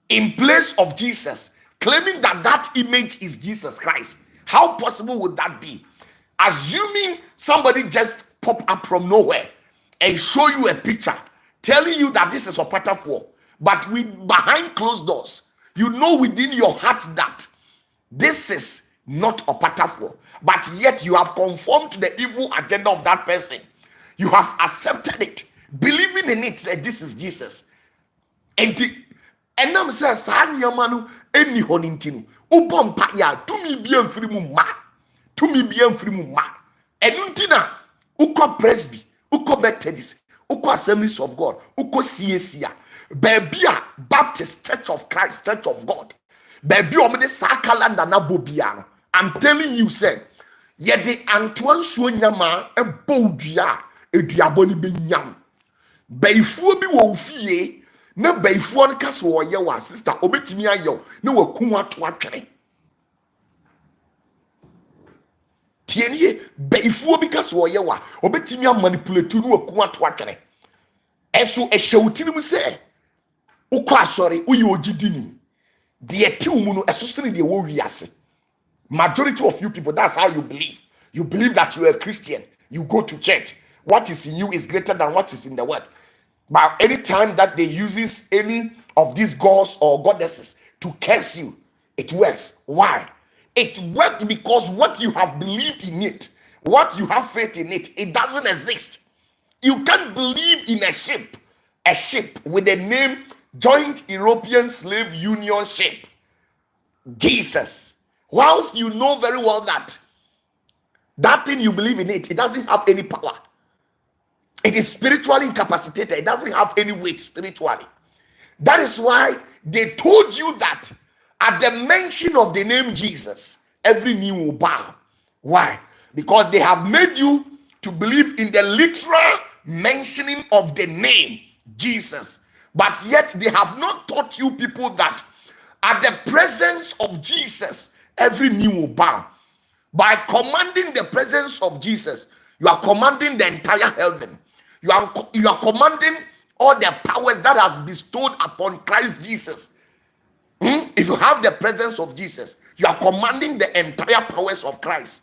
in place of Jesus, claiming that that image is Jesus Christ. How possible would that be? Assuming somebody just pop up from nowhere and show you a picture telling you that this is OPATAFUOR, but behind closed doors, you know within your heart that this is not OPATAFUOR, but yet you have conformed to the evil agenda of that person. You have accepted it, believing in it, said this is Jesus. And I'm saying, Sanyamanu, any honintinu, Ubompa ya, to me be a free ma, to me be a free ma, and Untina, Uko Presby, Uko Methodist, Uko Assemblies of God, Uko CAC, Babia Baptist Church of Christ, Church of God, Baby Omede Sakalanda na Bobiano. I'm telling you, sir, yet the Antoine Sunyama, a Bodia, a Diaboli Binyam, Bayfu be wofie. Na bayfo an kaso wo ye wa sister obetimi ayo na waku ato atwene tienie bayfo bi kaso wo ye wa obetimi manipulate na waku ato atwene eso ehwewtini mu se ukọ asori uyi ogidini de tiwmu no eso sere de wo wiase. Majority of you people, that's how you believe. You believe that you are a Christian, you go to church, what is in you is greater than what is in the world. But anytime that they uses any of these gods or goddesses to curse you, it works. Why? It worked because what you have believed in it, what you have faith in it, it doesn't exist. You can't believe in a ship with the name Joint European Slave Union ship, Jesus. Whilst you know very well that that thing you believe in it doesn't have any power. It is spiritually incapacitated. It doesn't have any weight spiritually. That is why they told you that at the mention of the name Jesus, every knee will bow. Why? Because they have made you to believe in the literal mentioning of the name Jesus. But yet they have not taught you people that at the presence of Jesus, every knee will bow. By commanding the presence of Jesus, you are commanding the entire heaven. You are commanding all the powers that has bestowed upon Christ Jesus. If you have the presence of Jesus, you are commanding the entire powers of Christ.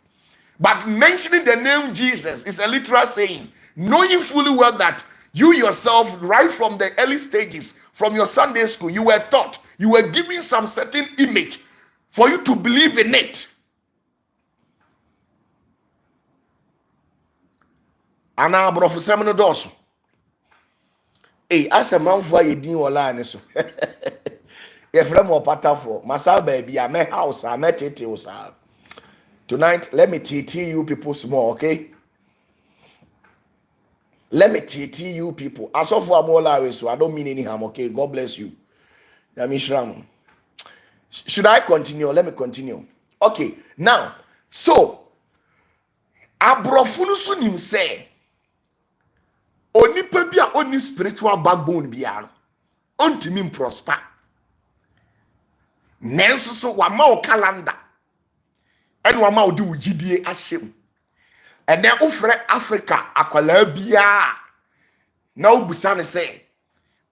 But mentioning the name Jesus is a literal saying, knowing fully well that you yourself, right from the early stages, from your Sunday school, you were taught, you were given some certain image for you to believe in it. Ana brofo no doso. As a man for ye din wala ne so. from OPATAFUOR. Masa baby, I'm a house, I'm a tete. Tonight, let me teach you people small, okay? Let me teach you people. As of for so I don't mean any harm, okay? God bless you. Should I continue? Let me continue. Okay, now, so abrofunu so nim say onipa bi a oni spiritual backbone bia ontimi prosper. Nenso so wama o calendar ene wama o di ugidie ahyem. Ene ofre Africa akwala bia na obusa ne say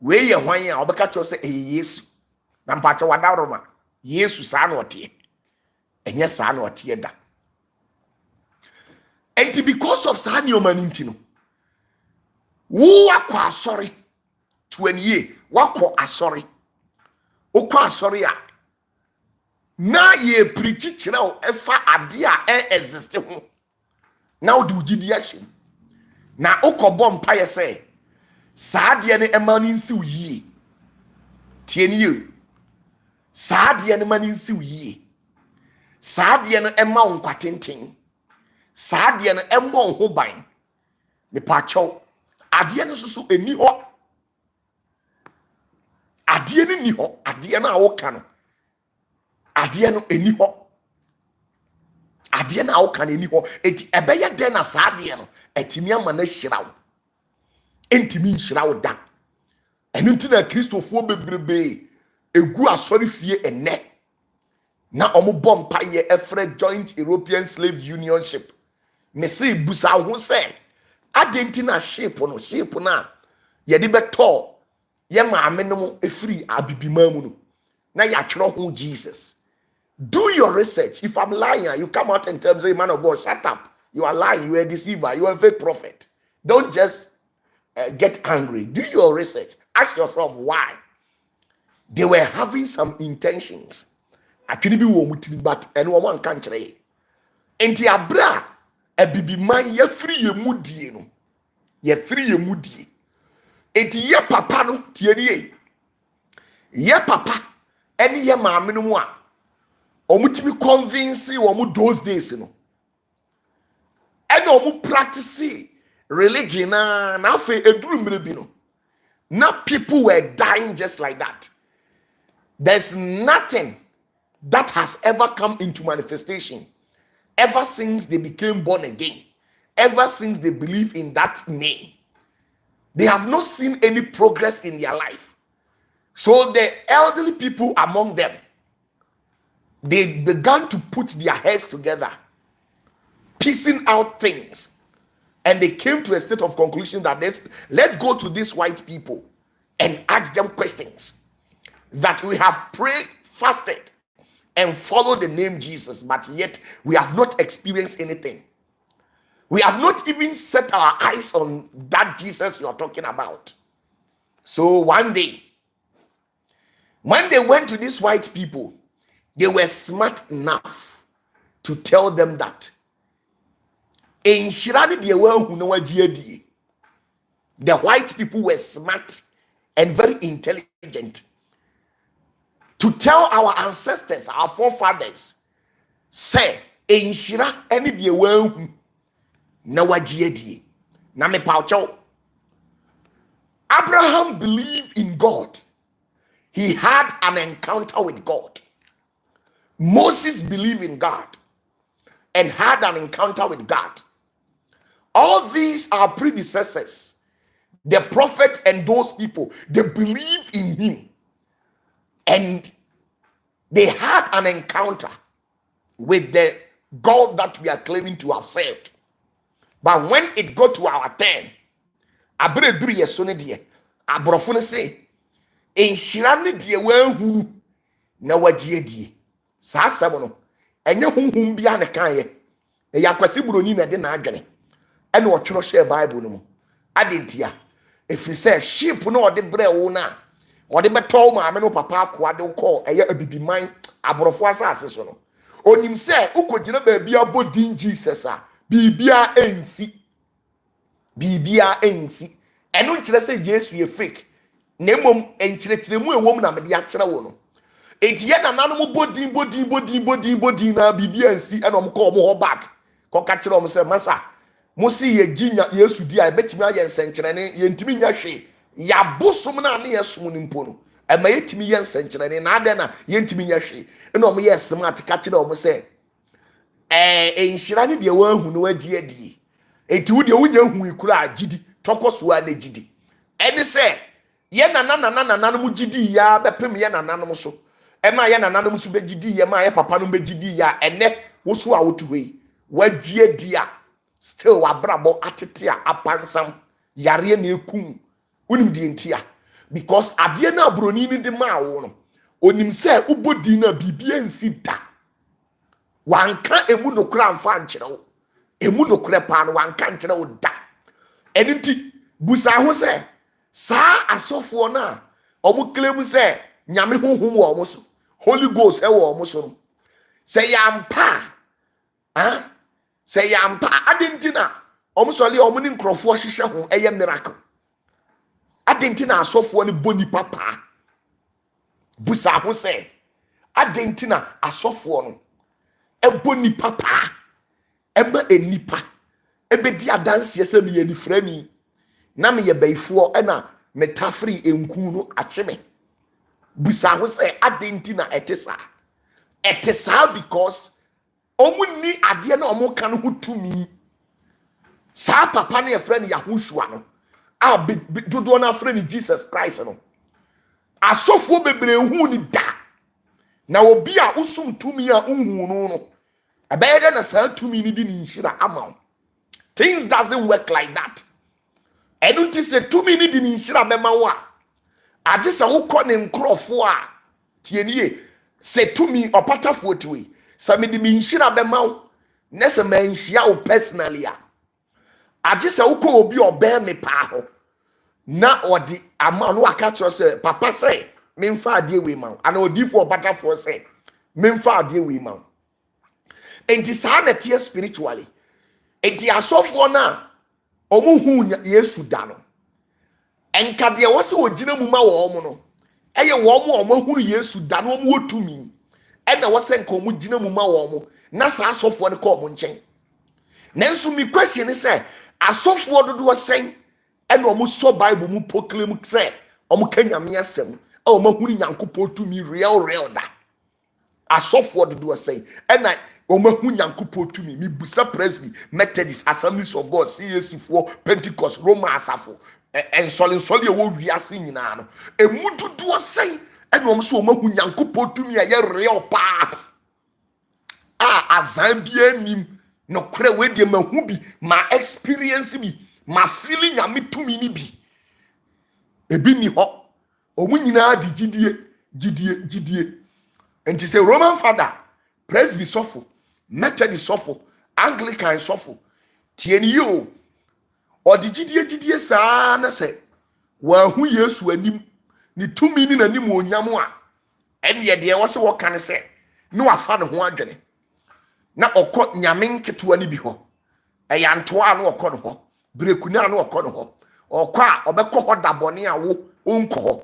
we ye hwan a obeka cho say Yesu na mpacho wadaroma Yesu sa na ote enye sa na ote da. And because of sa nyoma nintino wo akwa asori 20 year wako asori okwa asori a na ye preach kire o efa ade a exist ho na wo de ugidi ahye na okobọ mpa ye say sa ade ne emani nsi uyie tie ni ye sa ade ne mani nsi uyie sa ade ne ema nkwatenten sa ade ne embo ho ban me pa chaw ade ne susu eni ho ade ne ni ho ade na awoka no ade no eni ho ade na awoka no eni ho eti ebeye den na sa ade no etimi ama na hyirawo entimi nhyirawo da enu ntina kristofo bebrebe egu asori fie enne na omo bompa ye efre joint European slave unionship me say busa ho say adentina ship na ye de beto ye maame no efiri abibimamu no na ya twero ho Jesus. Do your research. If I'm lying, you come out and tell me, man of God, shut up. You are lying. You are a deceiver. You are a fake prophet. Don't just get angry. Do your research. Ask yourself why. They were having some intentions. Actually, be womuti but and woman can't try. Enti abra a bibi man ye free ye mudie no. Ye free ye mudie. Enti ye papa no tie nie. Ye papa any ye maame no mu a omutimi convince omu those days no. And omu practice religion na fe eduru mire bi no. Now people were dying just like that. There's nothing that has ever come into manifestation ever since they became born again, ever since they believe in that name. They have not seen any progress in their life. So the elderly people among them, they began to put their heads together, piecing out things, and they came to a state of conclusion that let's go to these white people and ask them questions. That we have prayed, fasted, and followed the name Jesus, but yet we have not experienced anything. We have not even set our eyes on that Jesus you are talking about. So one day, when they went to these white people, they were smart enough to tell them that the white people were smart and very intelligent to tell our ancestors, our forefathers, say, Enshira any de wehu na wajiedi na me paucho. Abraham believed in God. He had an encounter with God. Moses believed in God and had an encounter with God. All these are predecessors. The prophet and those people, they believe in him. And they had an encounter with the God that we are claiming to have served. But when it got to our turn, abreduri yesone die, abrofo ne say, enhyira ne die wanhu na wagye die. Saa asɛm no, enye honhom bia ne kan ye. E yakwase buroni na de na adwene. Ene ɔtwero hye Bible no mu. Adentia, efiri sɛ sheep no ɔde brɛ wo na ɔde bɛtɔ maame no papa akoa de kɔ ɛyɛ abibiman aborɔfo asase so no. Onim sɛ ukogina baabi abodin Jesus a bibia ensi. Bibia ensi. Ɛno nkyerɛ sɛ Jesus yɛ fake. Na mmom enkyerɛkyerɛmu ewom na mede akyerɛ wo no. eti ye nananom bodin na bibia nsi ena om call mo back ko ka kire om say masa mo si ye ginya yesu di a betimi aye nsenkyerene ye ntimi nya hwe ya bosom na ne yesom ni mpo no e ma yetimi ye nsenkyerene na ade na ye ntimi nya hwe ena om ye smart ka kire om say enhyira ne de wa hu no wagie die eti wo de wonya hu ikura agidi tokoso a na gidi eni say ye nananom gidi ya bepem ye nananom so ema ye nananom so begidi ye ma ye papa no begidi ya ene wo so a wotuwe wagie dia still wabrabo atete a apansam yare na ekum unim die ntia because ade na abroni ni de ma wo no onim se ubodi na bibia nsi da wanka emu no kura mfa nkyere wo emu no kura pa no wanka nkyere wo da eninti busa ho se saa asofo na omu claim se nyame honhom wo omo so Holy Ghost e wo omo so no se yampa se yampa adentina omo so le omo ni nkrofo hihye ho eye miracle adentina asofo ni boni papa busa ho se adentina asofo no eboni papa ema enipa ebedi adanse ese me ye ni frani na me ye baifo ena metafri enku no akyeme busa ho say adentina etesa because omu ni ade na omu kan ho tumi sa papa na ye frani Yahushua no a dodo na frani Jesus Christ no asofo bebre hu ni da na obi a usum tumi a unhu no abeyede na sa tumi ni di ni nhira ama things doesn't work like that. Enunti se tumi ni di ni nhira bema wo a ade se wo kɔ ne nkrofo a tienie se tumi opatafuo tiwe sa me di mi nhira bema wo ne se ma nhia wo personally a ade se wo kɔ obi obe me pa ho na odi ama no aka tro se papa se memfa ade we ma ana odifo opatafuo se memfa ade we ma enti sa na tie spiritually enti asofo na omuhu Yesu da no enka de wose ogina mu ma wo omo no eye wo omo omuhu Yesu da no omo otumi ena wose nka omu gina mu ma wo omo na sa asofo ne ka omo nchen nanso mi question is say asofo dodo sen ena omo so Bible mu proclaim say omo kanyame asem omo hu Nyankopon tumi real da asofo dodo sen ena omahu Nyankopon tumi mi busa Presby Methodist Assemblies of God CAC for Pentecost Roman asafo en sole wo wiase nyina no emududu sen ena om so omahu Nyankopon tumi a ye real pa azambia nim no kre we de mahu bi ma experience bi ma feeling nyame tumi ni bi ebi ni ho omu nyina di gidie enti say Roman father Presby sofo Methodist sofo Anglican sofo tieni yo odi gidie saa na se wa hu Yesu anim ni tumi ni nanim onyam a ene de wo se wo kan se no afa ne ho adwene na okọ nyame nketewa ni bi ho eyantoa na okọ no ho brekuna na okọ no ho okọ a obekọ ho dabone a wo onko ho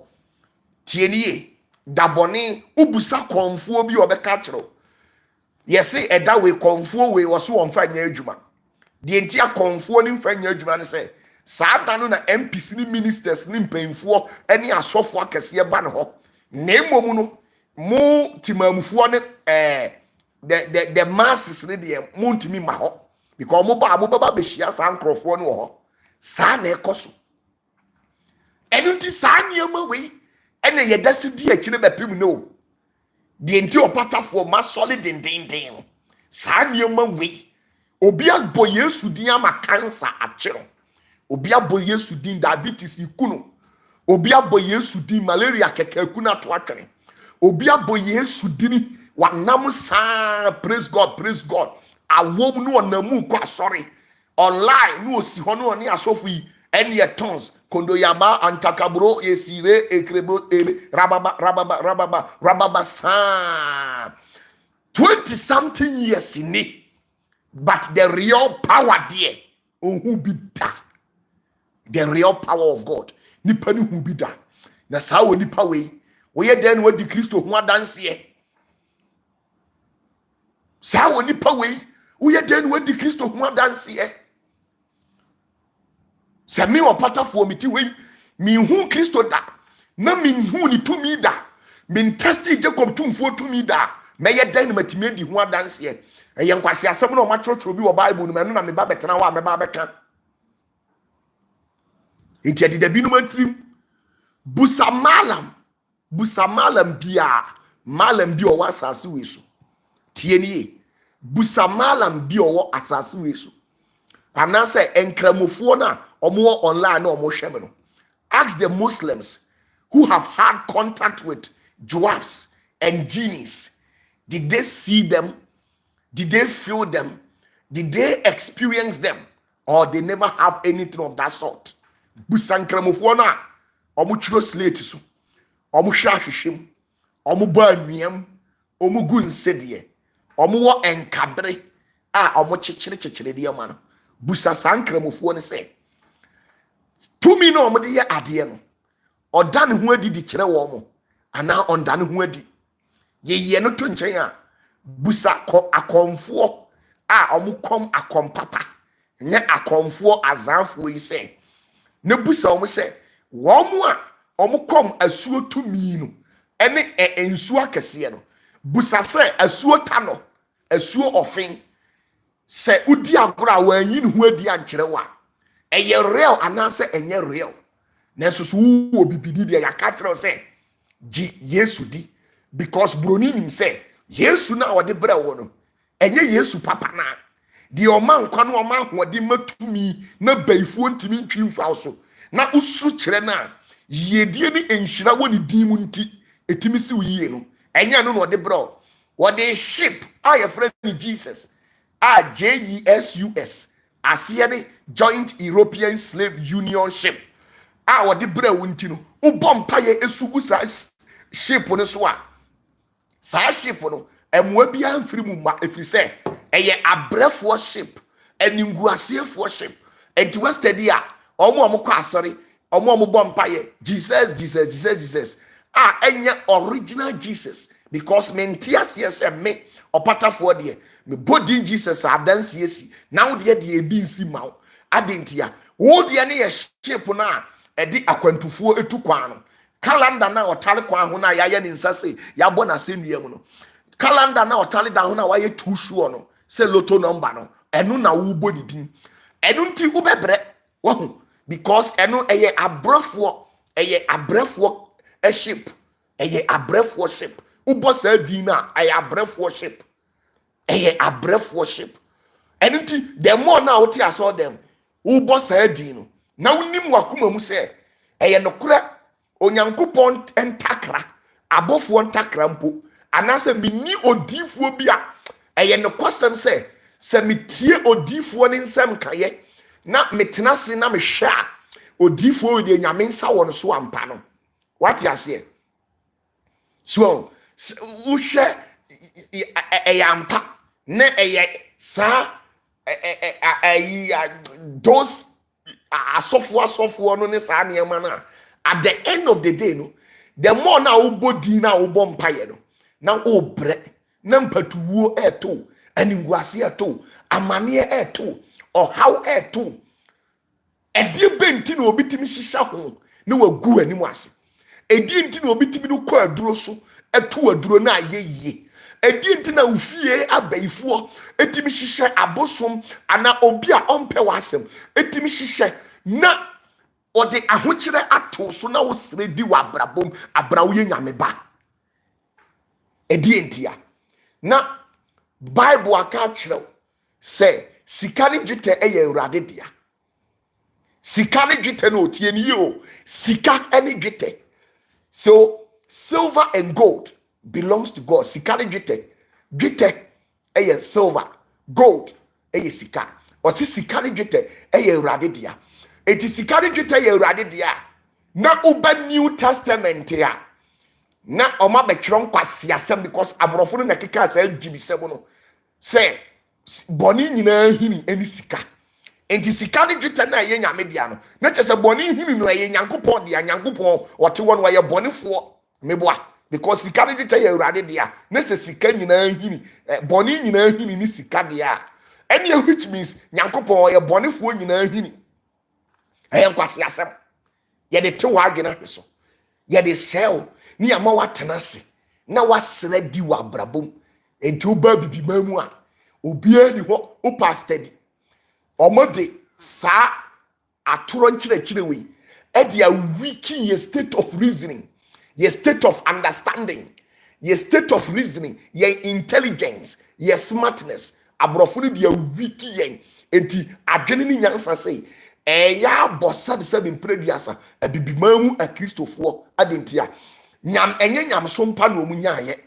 tieni ye dabone ubusa konfuo bi obeka kiro yesi eda we konfuo we woso wonfa nya adwuma de ntia konfuo ni mfa nya adwuma ne se saa da no na MPs ni ministers ni mpanfuo eni asofo akese ba ne ho na emom no mu timamufuo ne the masses ne de mu ntimi ma ho because mo ba be hia saa nkrofo ne wo ho saa na ekoso enu ti saa niam we ene yedasi di akire bepem no de nti opatafuo ma solid dindindin saa niam we obi agbo Yesu din ama cancer akiro obi agbo Yesu din diabetes ikuno obi agbo Yesu din malaria kekaku na to atwene obi agbo Yesu din wanam saa praise God awom no onamu kwa sorry online no osi ho no oni asofu yi ene tons kondo yaba antakabro yesire ekrebo rababa sa 20 something years ni but the real power there who be that the real power of God nipa ni who be that na saa woni power wo ye den wo di Kristo ho adanse sa wo nipa we wo ye den wo di Kristo ho adanse se me opatafuo meti we mi hu Kristo da na mi hu ni tumi da min testi Jacob tumfuo tumi da me ye den matimi di ho adanse ye nkwase asem na o ma trotro bi wo Bible no me no na me ba betena wa me ba beka enti adi da bi no mantrim busa malam bia malam bi o wa asase we so tie ni busa malam bi o wa asase we so ana say enkramofo na omo online na omo hweme no. Ask the Muslims who have had contact with dwarfs and genies. Did they see them? Did they feel them? Did they experience them? Or they never have anything of that sort? Busankramofo na omo chiro slate so. Omo hwa hwehwem. Omo ba anuam. Omo gu nsede. Omo wo enkabre a omo chechire de ma no. Busa sankramofo ne say tumi no omo de ye ade no. Oda ne ho adi di kire wo mo ana onda ne ho adi. Ye no to nchen a busa akomfo a omo kom akompapa. Nye akomfo azanfo yi say ne busa omo say wo mo a omo kom asuo tumi no ene ensuo akese no busa say asuo ta no asuo ofin se udi agora wa anyi ne ho adi ankyere wa eye real anase enye real na so wo bibidi de yaka kire say ji Yesu di because broni nim say Yesu na wo de bra wo no enye Yesu papa na de o man kwa no o man hode matumi na baifuo ntimi ntwimfa so na usu kire na yedie ni enhyira wo ni din mu nti etimi si uyiye no enye no no de bra wo de ship a friend Jesus JESUS asiye Joint European Slave Union ship a wo de bra wunti no ubompa ye esugu sa ship no so a sa ship no emwa bia mfiri mu ma efiri se eye abrefo ship eninguasefo ship enti westedi a omo kwa asori omo bompa ye Jesus enye original Jesus because mentias yes me opatafuo de me body Jesus adanse esi now de ebi nsi mawo adentia wo de ne ye ship na edi akwantufuo etu kwan no calendar na otale kwan ho na yaye ne nsase ya bo na senua mu no calendar na otale da ho na waye tu shuo no se lotto number no enu na wo bo ni din enu nti wo bebre wo because enu eye abrefo a ship eye abrefo ship ubo sa din na eye abrefo ship enu nti the more na oti aso dem ubo sa din no na wonim wakoma mu se eye nokora onyankopon entakra abofo ntakra mpo anase minni odifuo bia eye nokosem se metie odifuo ne nsem kaye na metena se na mehwa odifuo de nyame nsa won so ampa no what you say so uhwe eye ampa na eye sa those asofo no ne sa ne na at the end of the day no the more na ubodi na ubo mpaye no na obre na mpatuwo eto aninguase eto amane eto or how eto edi benti na obitimi hihya ho na wagu anim ase edi enti na obitimi no kwa aduro so eto aduro na ayeye edi enti na ufie abaifuo etimi hihye abosom ana obi a ompe wasem etimi hihye na ode ahokyere ato so na wo sere di wabrabom abrawo ye nyame ba edi entia na Bible aka kyerɛ sɛ sika ne dwetɛ ɛyɛ Awurade dia sika ne dwetɛ no tie ni o sika ne dwetɛ so silver and gold belongs to God sika ne dwetɛ ɛyɛ silver gold ɛyɛ sika ɔsi sika ne dwetɛ ɛyɛ Awurade dia eti sika ne dwetɛ ɛyɛ Awurade dia na uba New Testament ya na oma betwero nkwase asem because aborofo no na keka sa jibisem no say boni nyina hini eni sika enti sika ne dwetɛ na ye nyame dia no na kyese boni hini no ye nyankopɔn dia nyankopɔn wote won wa ye bonifo meboa because sika ne deta ya urade dia na se sika nyina hini boni nyina hini ni sika dia any which means nyankopon ye bonifuo nyina hini nkwase asem ye de te wa adwena hweso ye de sell ni ama watena se na wasra di wa brabom enti oba bibi mamu a obia ni ho o pastor di omode sa atoro nkyerɛkyerɛ we e a weak ye state of reasoning, ye state of understanding, ye state of reasoning, ye intelligence, ye smartness abrofo no dia weak ye enti adwene ni nyansa sei ya bossa be mprediasa abibimamu a Christopher adentia nyam enye nyamso mpa no omunyaye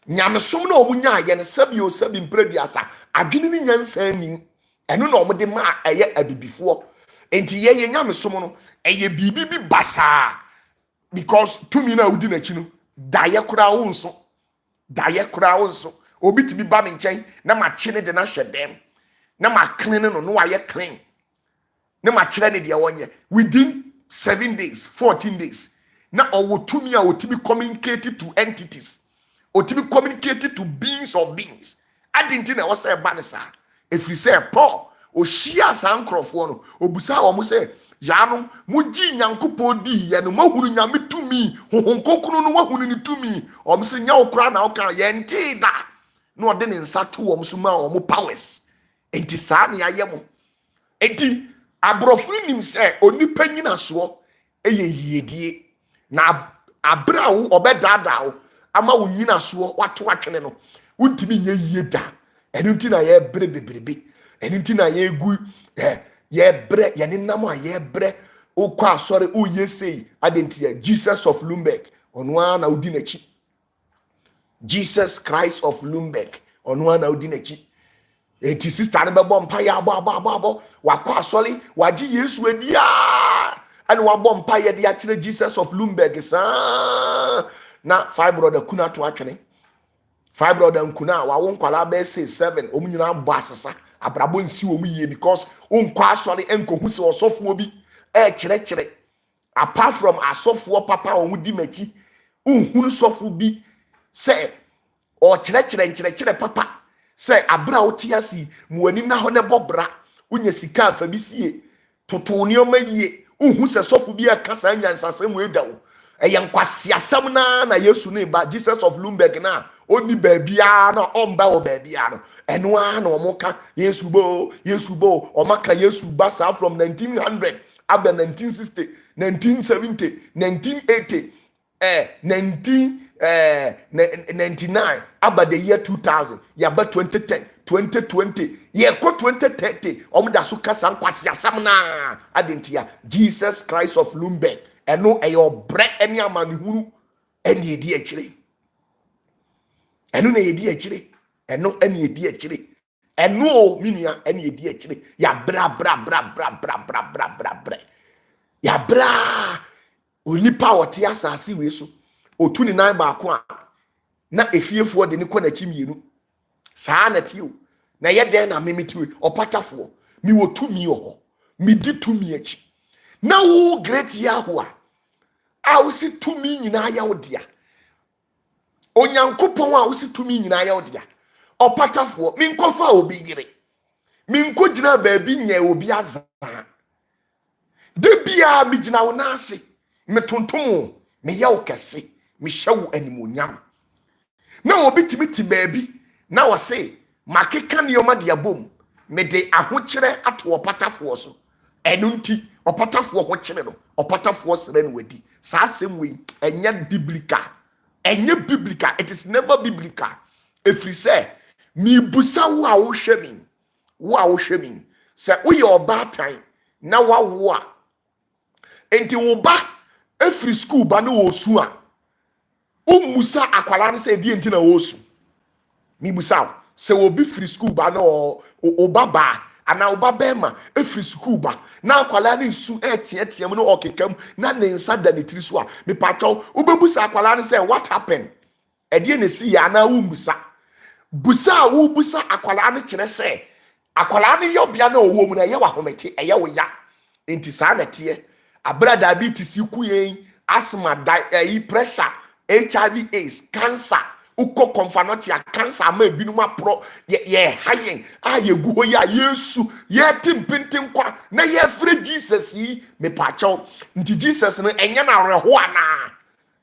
nyamsom na omunyaye ne sabi mprediasa adwene ni nyansa ani eno na omde ma eye abibifo enti ye nyamsom no eye bibi bi basa because tumi na udi na chi no daye kura wonso obi tibi ba me nchen na ma chene de na hyedem na ma clean no no aye clean na ma kire ne de wonye within 7 days 14 days na owotumi a otimi communicate to entities otimi communicate to beings of beings adinti na wose ba ne sa efiri se Paul o hia san krofo no obusa wo mo se yanu muji nyankopon di ye no mahunu nyame tumi honhon kokunu no wahunu ni tumi o mo se nya okra na oka ye nti da na ode ne nsa to wo mo so ma wo mo powers enti sa ne aye mo enti abrofo nim se onipa nyina so eye yiedie na abra wo obedada wo ama wo nyina so wato atwene no wontimi nya yieda enu nti na ye bre bebrebe enu nti na ye gu ye bre ye nenam a ye bre okwa asore o yesei adentia Jesus of Lumberg onwa na odi nachi Jesus Christ of Lumberg onwa na odi nachi eti sister ne bebo mpa ya abo wakwa asole waji Yesu adia ani wabo mpa ye de akire Jesus of Lumberg sa na fibroid kuna to atwene fibroid nkuna wa won kwala be 7 omunyina bo asesa abrabo nsi wo mu yie because onkwa asole enkohu se osofo bi kire apart from asofo papa wo di machi unhunu sofo bi se o kire papa se abra wo tiasi muani na ho ne bobra unya sika afa bi sie toto ne o mayie unhu se sofo bi akasa nyansasem we da wo enkwase asem na Yesu ne ba Jesus of Lumberg na oni baabia na omba wo baabia no eno a na omoka Yesu bo omaka Yesu ba sa from 1900 up to 1960 1970 1980 1999 about the year 2000 yaba 2010 2020 ye ko 2030 omda so kasa nkwase asem na adentia Jesus Christ of Lumberg eno eyo bre eni amanehunu eni edi akire eno na edi akire eno eni edi akire eno minia eni edi akire ya bra ya bra onipa wote asase we so otu ni nan ba ko a na efiefo de ne ko na chimienu saa na tio na ye den na memetiwe opatafo mi wotumi ho mi di tumi achi na wo great yahoa a wo si tumi nyina ya wo dia onyankopon a wo si tumi nyina ya wo dia opatafo mi nkofa obi yire mi nkogina baabi nya obi azan de bia mi gina wo na ase me tontomo me ya wo kese me hyawo animonyam na obi timiti baabi na wo se makeka ne yoma de abom me de ahokyere ato opatafo so enu nti opatafo ho kyere no opatafo sere no wadi saa asem we enye biblical it is never biblical efri say mi busa wo a wo hwemi se wo ye oba tan na wawo a enti wo ba efri school ba no wo su a musa akwala ne se die enti na wo su mi busa se wo bi free school ba no o baba ana obabema efri school ba na akwala ne su tiam no okekam na ne nsa da ne tiri so a me pacho obebusa akwala ne say what happened edie ne si ya na wumbusa busa akwala ne kire say akwala ne yobia na owo mu na ye wa homete eye wo ya enti sa na tie abra diabetes kuyen asthma pressure HIV AIDS cancer uko konfanotia cancer ama ebinuma pro ye hayen ye guho ya Yesu ye timpintin kwa na ye free Jesus yi me pacho nti Jesus no enya na reho ana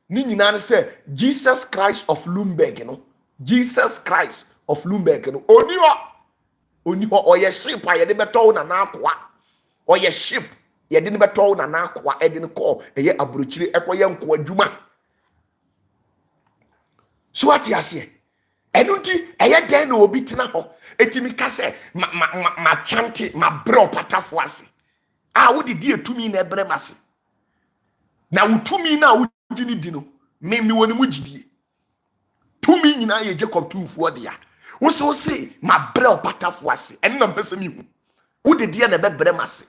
ni nyina ne say Jesus Christ of Lumberg no Jesus Christ of Lumberg no oni ho oye sheep a ye de beto na na akwa oye sheep ye de beto na na akwa e de ko eye abrochire ekoye nko adwuma so ati ase enunti eye den na obi tena ho etimi ka se ma chante ma bre opatafo ase wo didi etumi na ebre mase na utumi na wugini di no me woni mu gidie tumi nyina ye Jacob tumfuo de ya wo se ma bre opatafo ase ene na mpese mi hu wo didi na bebre mase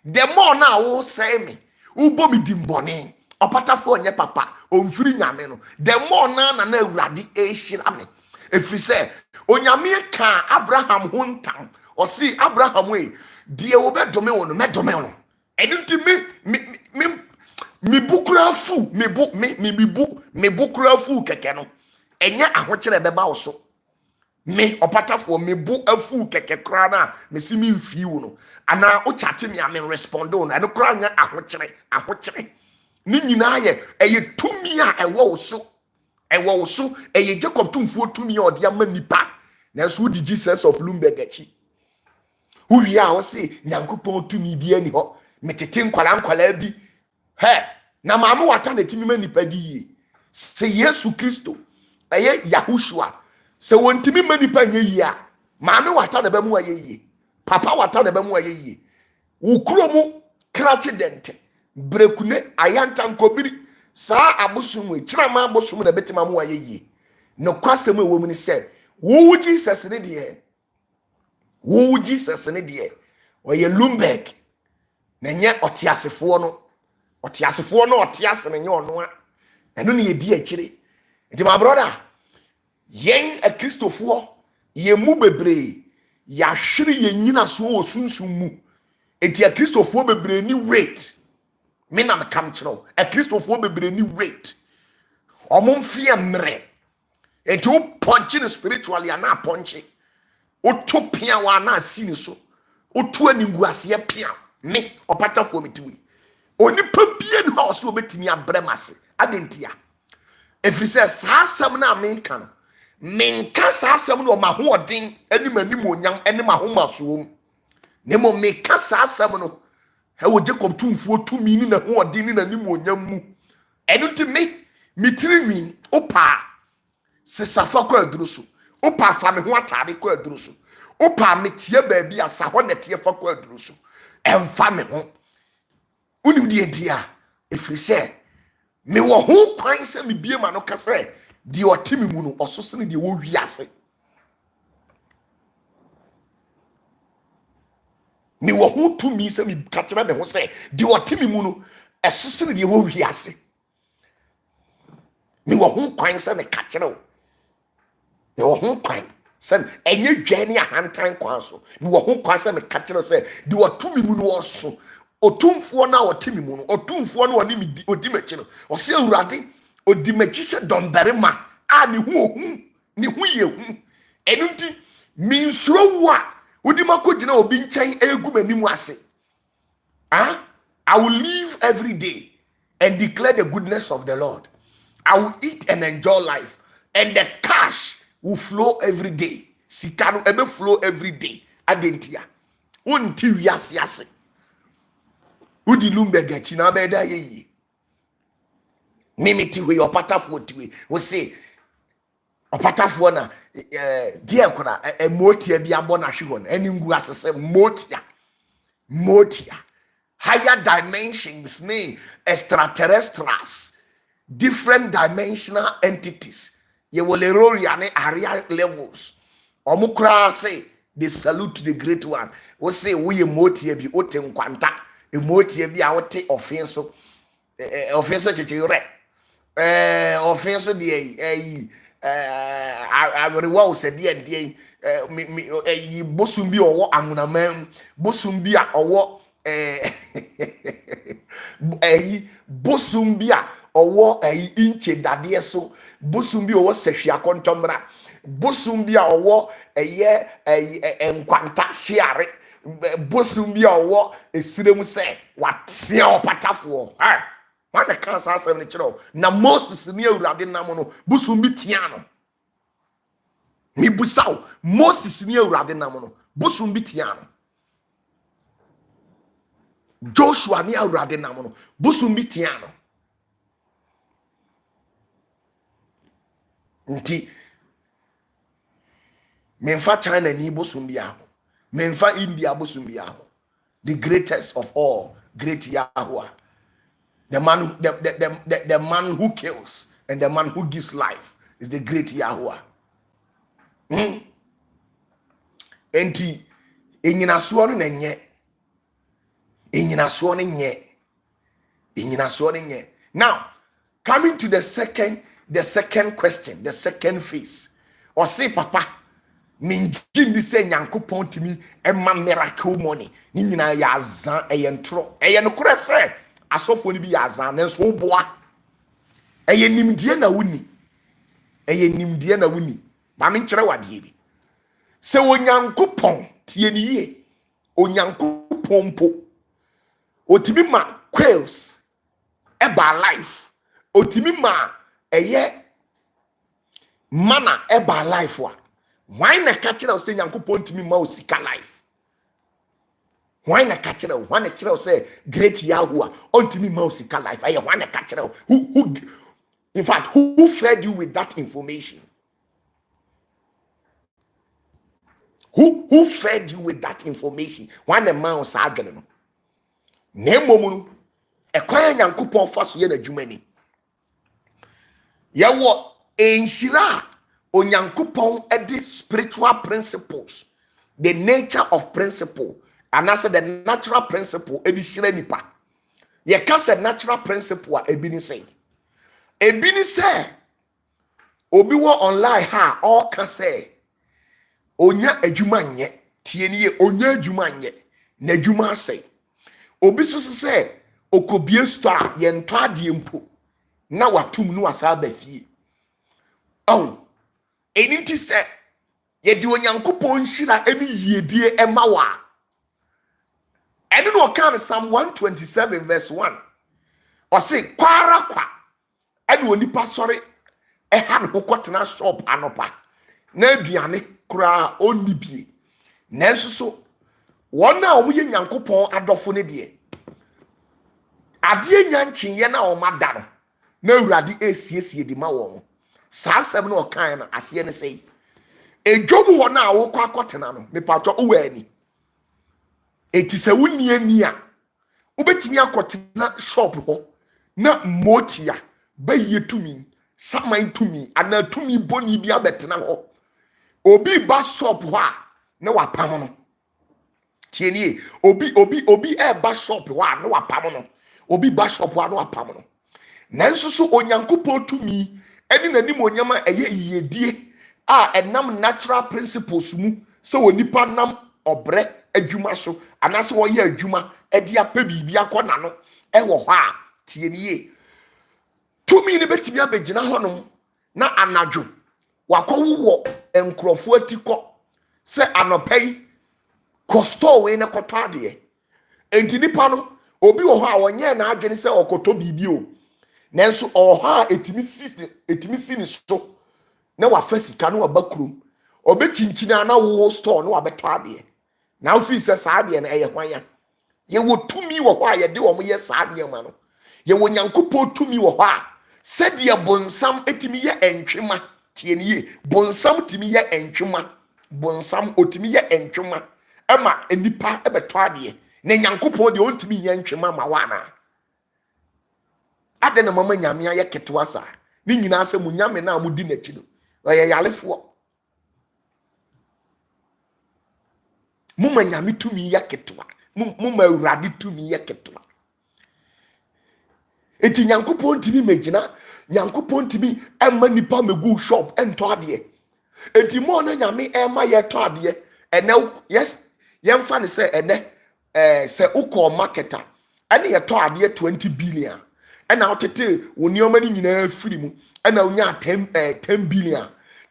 the more na wo say me wo bo mi dimbone opatafo onye papa omfiri nyame no the more na awurade ehira me efiri se onyame ka Abraham ho ntam o si Abraham we die wo bedome wo no medome wo enunti me bukura fu me bukura fu keke no enye ahokyere beba wo so me opatafo me bu afu keke kra na me si me mfi wo no ana o chate me am respond no eno kra nya ahokyere ni nyina ye eye tumi a ewo wo so eye Jacob tumfuo tumi a ode ama nipa na so di Jesus of Lumberg achi wo wi a wo se nyankopon tumi bi ani ho metete nkwala bi na mamu wata na timi ma nipa di yi se Yesu Kristo eye Yahushua se wontimi ma nipa nye yi a mamu wata na ba mu aye yi papa wata na ba mu aye yi ukuro mu krati dente brekune ayanta nkobiri saa abosum we kirama abosum na betima mu aye yi no kwasem ewo mu ni se wo Jesus ne de oye Lumberg na nye otiasefo no otiase na nye ono a eno ne yedi akire nti my brother yen a Kristofo ye mu bebre ya hwere ye nyina so wo sunsun mu enti a Kristofo bebre ni wait me na me kam kiro a Kristofo bebre ni wait omomfie mre enti wo punch no spiritually ana punch wo to pia wa na asini so wo to aninguase pia me opatafo metiwi onipa bie no house obetimi abremase adentia efrise saasam na menka no menka saasam no ma ho odin animanim onyam ene ma ho maso nemo meka saasam no wo Jacob tumfuo tumi ni na ho odin ni na nim onyam mu enunti me mitrinwi opa se safa kwa aduruso opa fa me ho atade kwa aduruso opa metie ba bia sa ho netie fa kwa aduruso emfa me ho unim die dia efrise me wo ho kwan se me bie ma no ka se di otimi mu no ososene die wo wiase me wo ho tumi se me katera me ho se di otimi mu no esosene die wo wiase me wo ho kwan se me katera wo me wo ho kwan se enye dwane ahantan kwan so me wo ho kwan se me katera se di otimi mu no oso otumfuo na otimi mu no otumfuo na oni mi odimachi no ose awurade odimachi se domberema a ne hu ye hu enunti mi nsuro wo a odimakogina obi nchen egu manimu ase I will live every day and declare the goodness of the Lord. I will eat and enjoy life and the cash will flow every day. Sikano ebe flow every day. Adentia unti wiase Udi Lumberg achi na beda ye mimiti we opatafo tiwe we say opatafo na dia kona motia bi abona hwe na eni ngu asese motia higher dimensions me extraterrestrials different dimensional entities ye woleroria ne area levels omukra say they salute the great one we say we motia bi otenkwanta emotie bi a wote offenso chechire offenso de agrewa o se de bosum bi owo amunamam bosum bi a owo bosum bi a owo inche dade so bosom bi owo sehwia kontomra bosom bi a owo enkwanta hyiare bosom bi a owo esirem se watea opatafoɔ wana kansa asɛm ne kyerɛ na Moses ne Awurade nam no bosom bi tia no mi busaw Moses ne Awurade nam no bosom bi tia no Joshua ne Awurade nam no bosom bi tia no nti memfa China ni bosom bi aho memfa India bosom bi aho the greatest of all great Yahuwah, the man who kills and the man who gives life is the great Yahuwah. Enti enyinaso no nenye enyinaso no nye. Now coming to the second question, the second phase. Or say papa minjindi se Nyankopɔn timi ema miracle money ni nyina ya azan eyentro eyenokore se asofo ni bi ya azan nenso oboa eyenimdie na wuni ma me nkyere wade bi se Onyankopɔn tie ni yie Onyankopɔn po otimi ma quails eba life otimi ma eye mana eba life wa why na kachira o say Nyankopɔn timi ma o sika life why na kachira o why na kachira o say great Yahuwah ontimi ma o sika life aye why na kachira o who in fact who fed you with that information who fed you with that information why na ma o sa adwene no na emomu no ekwan Nyankopɔn fa so ye na dwuma ni yawo enhyira Onyankopɔn edi spiritual principles, the nature of principle, and also the natural principle edi hyira nipa. Ye ka say natural principle a ebi ni say obi wo online ha all ka say onya adwuma nye tie ni ye onya adwuma nye na adwuma say obi so say okobie store ye nto ade mpo na watum no asa ba fie eninti se ye di Onyankopɔn hyira eni yiedie ema wa eno no kan Psalm 127 verse 1 o say kwara kwa ene onipa sori ha ne hokotena shop anopa na aduane kura onibie nanso so wona omuye Nyankopɔn adofo ne de ade nyankye na o madaro na Awurade esiesie di ma wo saa asɛm no ɔkan na aseɛ ne sɛ edwom hɔ na awokɔ akɔtena no mepatɔ owani eti sɛ wonni ani a wobɛtumi akɔtena shop hɔ na motia baye tumi saman tumi ana tumi boni bi abɛtena hɔ obi ba shop hɔ a na wapam no tienie obi ba shop hɔ a na wapam no obi ba shop hɔ a na wapam no nanso so Onyankopɔn tumi eni nanim onyama eye yedie a enam natural principles mu se wonipa nam obre adwuma so anase wo ye adwuma edi apa bibia kona no ewo ho a tie niye tumi ne betimi abegina honom na anadwo wakɔwo enkrofo atiko se anopai kosto we ne kɔtɔ ade enti nipa no obi wo ho a wonye na adwene se okɔtɔ bibi o nanso oha etimi si ni so na wafa sika no abakurum obetinchina na wo store no abeto ade na ofi se sa ade na eye hwanya ye wo tumi wo ho a ye de wo ye sa niam no ye wo Nyankopɔn tumi wo ho a se de bonsam etimi ye entwema tie niye bonsam timi ye entwema bonsam otimi ye entwema ema enipa ebeto ade na Nyankopɔn de ontimi ye entwema ma wana ade na mama nyame ya ketewa sa ni nyina asɛ mu nyame na mu di n'akyi no ɔyɛ yalefoɔ mu ma nyame tumi ya ketewa mu ma Awurade tumi ya ketewa eti Nyankopɔn timi megina Nyankopɔn timi ɛma nipa megu shop ɛntɔ adeɛ eti mo na nyame ɛma yɛ tɔ adeɛ ɛnɛ yes yɛmfa ne sɛ ɛnɛ sɛ ukɔ marketer ɛne yɛ tɔ adeɛ 20 billion and now tete wonioma ni nyina free mu and now nya 10 billion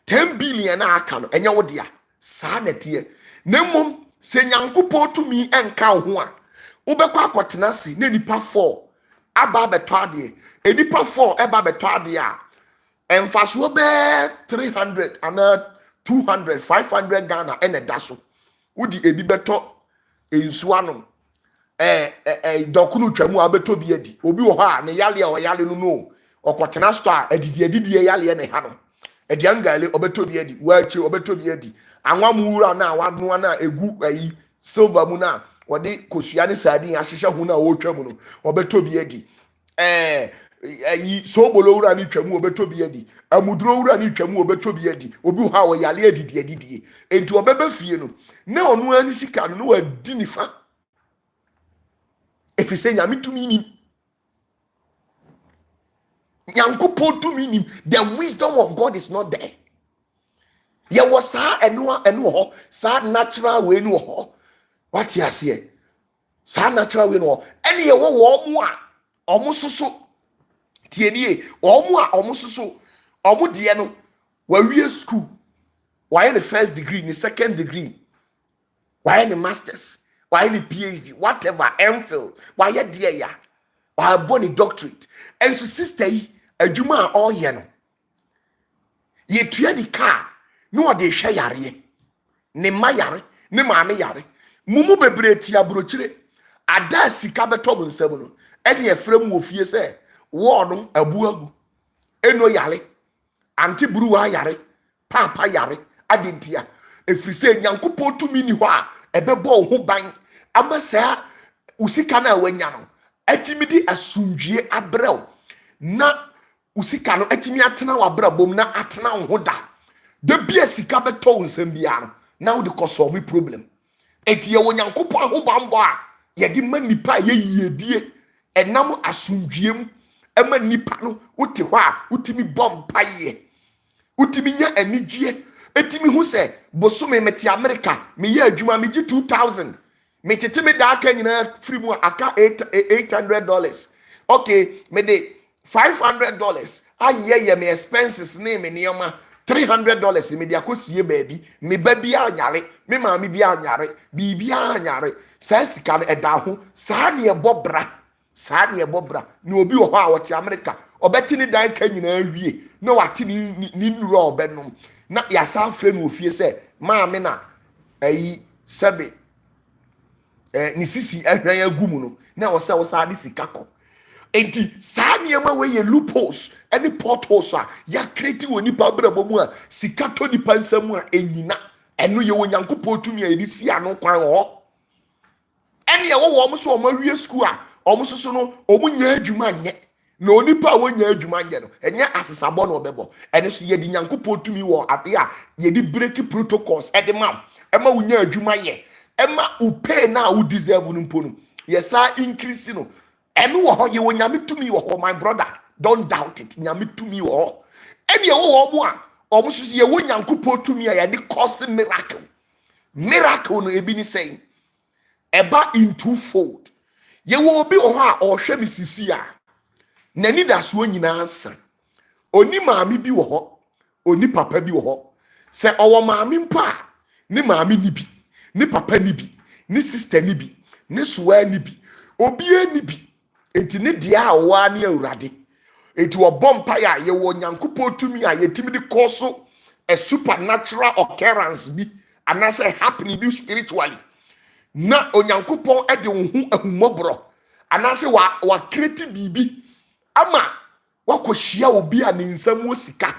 10 billion na aka no enya wo dia saa nete na mom se nyankopɔ tumi enka ho a wobɛkɔ akɔtena si na nipa 4 aba beto ade nipa 4 eba beto ade a emfaso be 300 and 200 500 Ghana ene da so wodi ebi beto ensu anom dokunu twamu abeto bi adi obi wo ha ne yale a oyale no okotena store adidi yale ne ha no ediangale obeto bi adi wachi obeto bi adi anwamura na wadno na egu ayi silver mu na wode kosua ne sadin ahyehye ho na wotwamu no obeto bi adi ayi sobolo wura ni twamu obeto bi adi amuduro wura ni twamu obeto bi adi obi wo ha oyale adidi enti obebe fie no na onu ani sika no wadi nifa if you say nyame the wisdom of God is not there. Ye was eno sa natural way no ho. What you say? Sa natural way no. Any ye wo mo a omo soso tie die omo a omo soso omo de no wa wie school. Why the first degree, the second degree? Why the masters? Why the PhD, whatever, MPhil, why you dear ya? Why a bonny doctorate? And so sister, a juma all yeno. Ye tuya the car, no de share yare, ne mayare, ne mame yare, mumu bebreti ya brochire, ada sika beto bun sebuno, any a frame wo fie say, wordon a buagu, eno yare, anti bruwa yare, papa yare, adintia, if you say nyankopon to mini wa. Ebebo ho ban amasa usika na wanya no atimidi asundwie abrew na usika no atimi atena wabra bom na atena ho da bia sika beto nsem bia no na wo de ko solve problem eti ye wonyankopon ho ban bo a ye de manipa ye yiedie enam asundwiem ema nipa no wote ho a utimi bompa ye utimi nya anigye etimi hu se bosome meti America me ye adwuma me gi 2000 me tete me da aka nyina free mu aka $800 okay me de $500 aye me expenses ne me nioma $300 me de akosie baabi me ba bia anyare me maami bia anyare bibia anyare sa sika no eda ho sa ne ebobra ne obi wo ho a wote America obeti ni dan ka nyina wie na wate ni nura obenom na yasa frɛ no ofie sɛ maame na ayi sɛbe ni sisi ahwan agumu no na wo sɛ wo sa de sika kɔ enti saa niema we ye loopholes any potholes a ya create woni pa brabo mu a sika to nipa nsam a enyina eno ye wonyankopɔ tumi a yedi si ano kwan ho ene ye wo mo so o ma wie school a o mo so no o mu nya adwuma nye na onipa wonya adwuma nge no enye asesabo na obebo ene so yedi nyankopɔ tumi wo ade a yedi break protocols edema ema wonya adwuma ye ema upe na wo deserve no mpo no yesa increase no ene wo ho ye wonya tumi wo my brother don't doubt it nyame tumi wo ene wo mo a omo so ye wonyankopɔ tumi a yedi cause miracle no ebi ni say eba in twofold ye wo obi wo ho a o hwe misisi a nani da so nyina ansa oni maami bi wo ho oni papa bi wo ho se owo maami mpa ni maami ni bi ni papa ni bi ni sister ni bi ni soa ni bi obi ani bi enti ne dia awa ne awurade enti wo bompa ya ye wo nyankopɔ tumi a yetimi de koso a supernatural occurrence bi anase happening bi spiritually na onyankopɔ ede wo hu ahumobro anase wa create bibi ama wakohia obi a ne nsam wo sika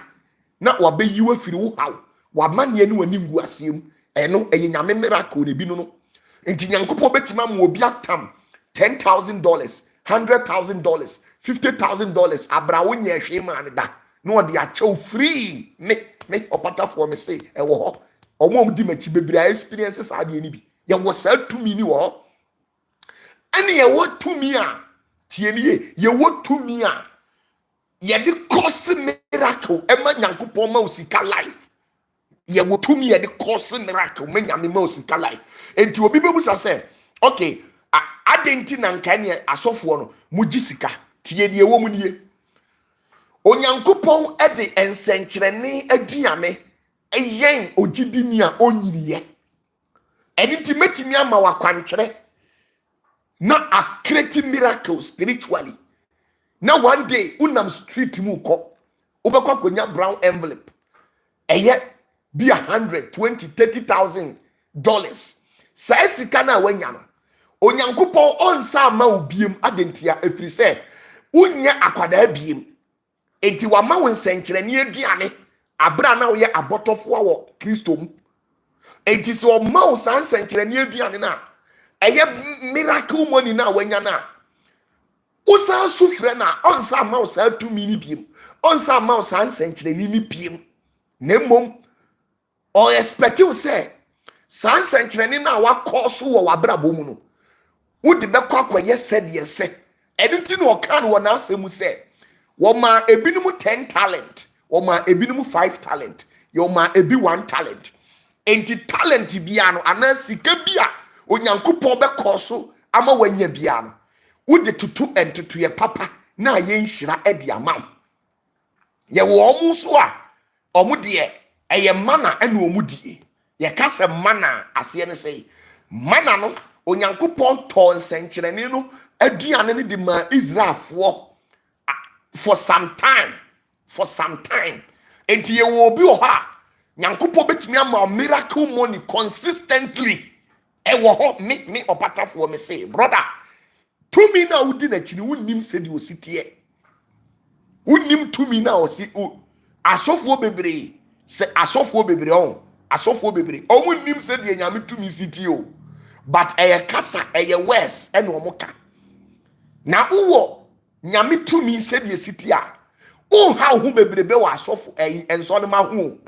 na wabeyi wa firi wo haw wa mane ne wani ngu asem eno eye nyame miracle ne bi no enti nyankopɔ betima ma obi atam $10,000 $100,000 $50,000 abra wo nya hwe ma ne da na ode achew free me opatafoɔ me say e wo ho omom di machi bebira experiences ade ni bi ye wo sa tumi ni wo ene ye wo tumi a tieniye ye wo tumi a ye de cause miracle ema nyankopɔ ma osika life ye wo tumi ye de cause miracle ma nyame ma osika life enti obi bebusa say okay adenti na nka ne asofo no muji sika tie die wo mu nie onyankopon e de ensenkyerene aduane eyen ogidini a onyiriye eniti metimi ama wakwankyere na a create miracle spiritually na one day unam street mu ko ubekwa konya brown envelope eye be $120,000-$30,000 sa sika na wanya no onyankopon onsa ma obiem adentia efiri se unya akwada abiem enti wa ma won senkyerene aduane abra na wo ye abotofo wo Kristo mu enti so ma wo san senkyerene aduane na eye miracle money na wanya na usa sufre na onsa ma wo sa tumi ni biem onsa ma wo san senkyerene ni biem na mom o expect you say san senkyerene na wa koso wo wabrabo mu no wodi bekwa kwaye sede se edinti no kan wo na asemu se wo ma ebinum 10 talent wo ma ebinum 5 talent yo ma ebi 1 talent enti talent bia no ana sika bia onyankopon be koso ama wanya bia no wodi tutu entutu ye papa na ye nhira edi amam ye wo omu so a omu de eye mana ene omu die ye kase mana ase ne sei mana no onyankopon to nsenkyerene no aduane ne de ma Israelfo for some time enti ye wo bi wo ha nyankopon betimi ama miracle money consistently e wo ho me opatafo me say brother tumi na wudi na chini wunnim se di ositie wunnim tumi na osi asofo bebre se asofo bebre on asofo bebre o wunnim se di nyame tumi sitie o but eye kasa eye west ene omoka na uwo nyame tumi se di sitie a o ha hu bebre be wa asofo enso ne ma hu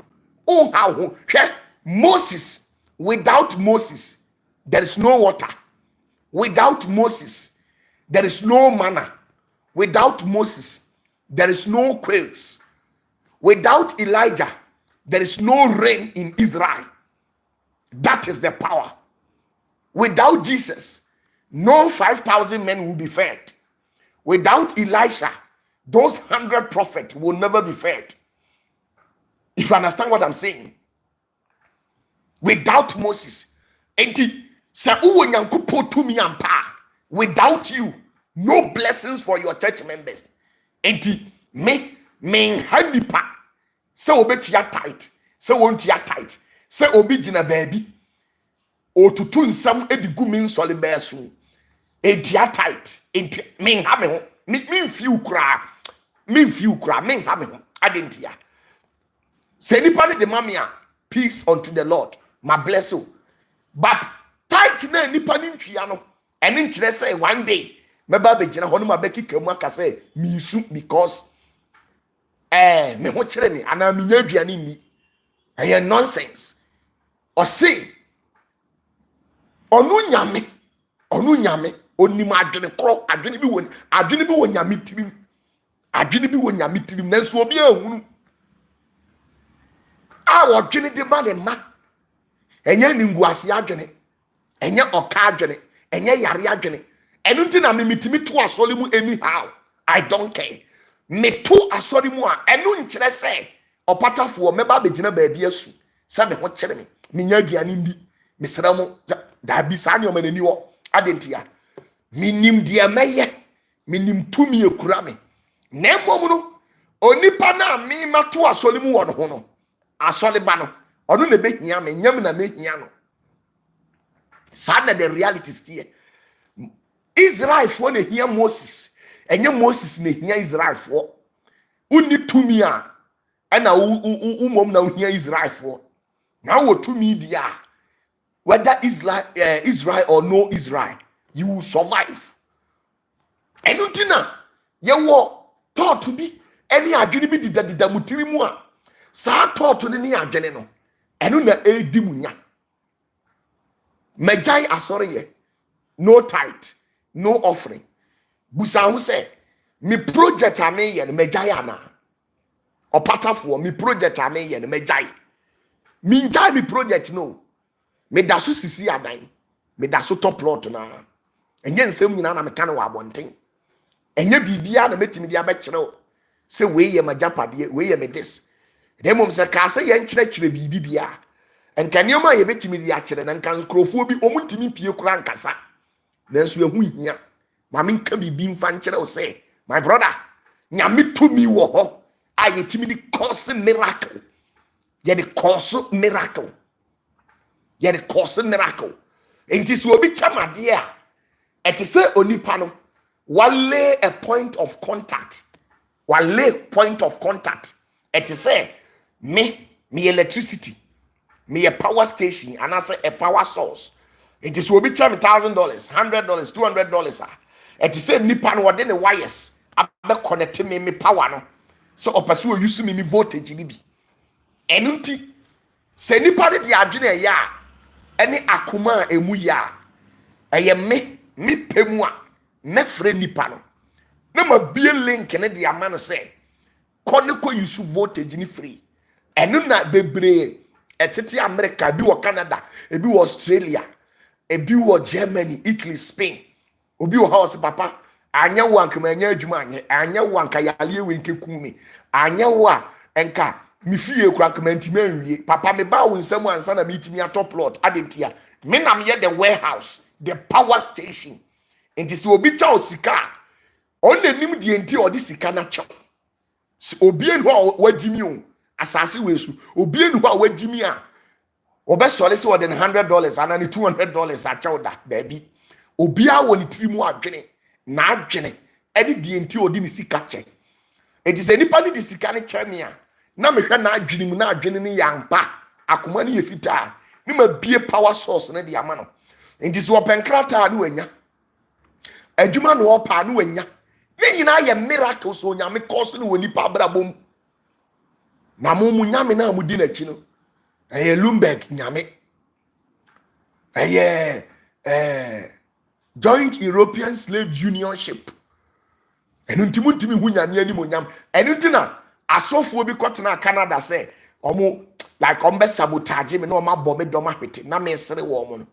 o ha hu hwe Moses. Without Moses there is no water. Without Moses there is no manna. Without Moses there is no quails. Without Elijah there is no rain in Israel. That is the power. Without Jesus no 5,000 men will be fed. Without Elisha those 100 prophets will never be fed. If you understand what I'm saying. Without Moses enti sa uwo nyankopon tumi ampa without you no blessings for your church members enti me hanipa se obetua tight se wontua tight se obi gina baabi otutu nsam edigu min sole beesu edia tight enti me ha me ho me mfiu kura me ha me ho adentia se nipa ne de mamia peace unto the Lord my bless you but tight na nipa ni ntwia no ene nkire say one day meba be gina hono ma be kikamu aka say me su because me ho kire me ana me nya aduane ni eye nonsense o say onu nyame onim adwene kro adwene bi won nyame tirim nanso obi ahunu a wo dwene de ma ne ma enye ninguase adwene enye oka adwene enye yare adwene enu nti na me mitimi to asori mu anyhow I don't care me to asori mu a enu nkire se opatafo meba begina baabi asu se me ho kire me nya aduane ndi me sra mu da bi sa ne o manani wo adentia minim de meye minim tumi ekura me na mmom no onipa na me mato asori mu wo no ho no asori ba no onu na behia me nyam na mehia no sana the realities here Israel for na hia Moses enye Moses na hia Israel for uni tumi a na umom na hia Israel for na wo tumi dia whether Israel or no Israel you will survive enuntina ye wo thought to be any adwene bi dida mutiri mu a sa thought ni adwene no enu na edi munya mejai asori ye no tithe no offering busa hu say me project ame ye no mejai ana opatafo me project ame ye no mejai me njai me project no me da so sisi adan me da so top plot na enye nsem nyina na me kan wa abonten enye bibia na metimi dia be kire o se we ye majapade we ye me this dem mom se ka se ye nkyerɛkyerɛ bibi bia enka nioma ye betimi dia kire na nka nkrofo bi omuntimi pie kura nkasa nanso ehu hia ma me nka bibi mfa nkyerɛ o se my brother nyame tumi wo ho a yetimi di cause miracle ye the cause miracle ye the cause miracle enti so obi chamade a eti se onipa no wale a point of contact wale point of contact eti se me electricity me a power station and as a power source it is will be $1,000 $100 $200 eti se nipa no wode ne wires abe connect me power no so opeso use me voltage ni bi enunti se nipa de adwene ya ene akoma emu ya eye me pemu a mefre nipa no na ma bie link ne de ama no se kone ko use voltage ni free enu na bebre etete America bi wo Canada ebi wo Australia ebi wo Germany Italy Spain obi wo house papa anya wo anka anya adwuma anya wo anka yale we nke kumi anya wo a enka mi fie kura anka mantimi anwie papa me ba wo nsam ansa na mitimi atop plot adentia me na me the warehouse the power station enti se obi cha osika on nanim die enti odi sika na cha obi enu a wagimi o asase wesu obi enu a wagimi a obesole se wode $100 anani $200 a cha da baby obi a woni tirimu adwene na adwene edi die enti odi ni sika che enti se nipa ni di sika ne che me a na mehwe na adwene mu na adwene ni yampa akoma ni yefita ni ma bie power source ne di ama no enti so openkrata no anya adwuma no opa no anya ne nyina ye miracle so nyame cause no woni pa brabom na mu nyame na mu di na chi no eye Lumberg nyame eye Joint European Slave Unionship enuntimuntimi hu nyame ani mo nyam enuntina asofo bi kotena Canada say omo like ombe sabotage me na oma bo me dom ahwete na me sere wo mo no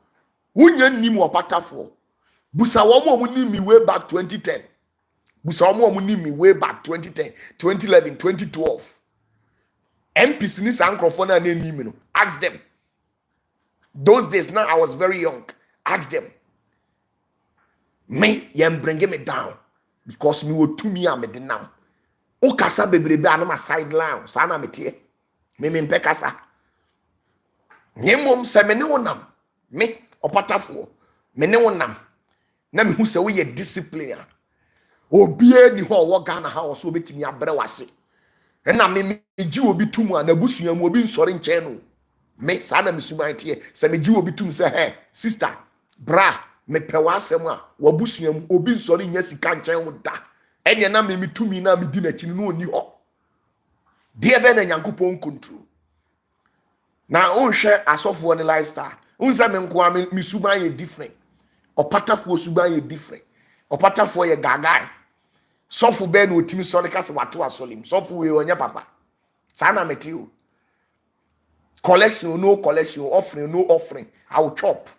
wunya nim opatafo busa wo mo nim me way back 2010 busa wo mo nim me way back 2010 2011 2012 MPs ni sankrofo na nim no ask them those days now I was very young ask them me yem bring me down because me wo tumi am de now o kasa bebrebe anoma sideline sa na metie me mpekasa nyemom se me ne wonam me opatafo me ne wonam na me hu se wo ye discipline obie ni ho wo Ghana ha so obetimi abre wase na me ji obi tumu na busuam obi nsore nche no me sa na mesuman tie se me ji obi tum se he sister bra me pewasem a wo busuam obi nsore nya sika nche wo da enye na me tumi na me di na chini no oni ho de be na Nyankopon control na unhwe asofo ne lifestyle unsa me nko a me suban ye different opatafo suban ye different opatafo ye gagai sofo be na otimi sori kase wato asolim sofo we onye papa sana metio collection no collection offering no offering I will chop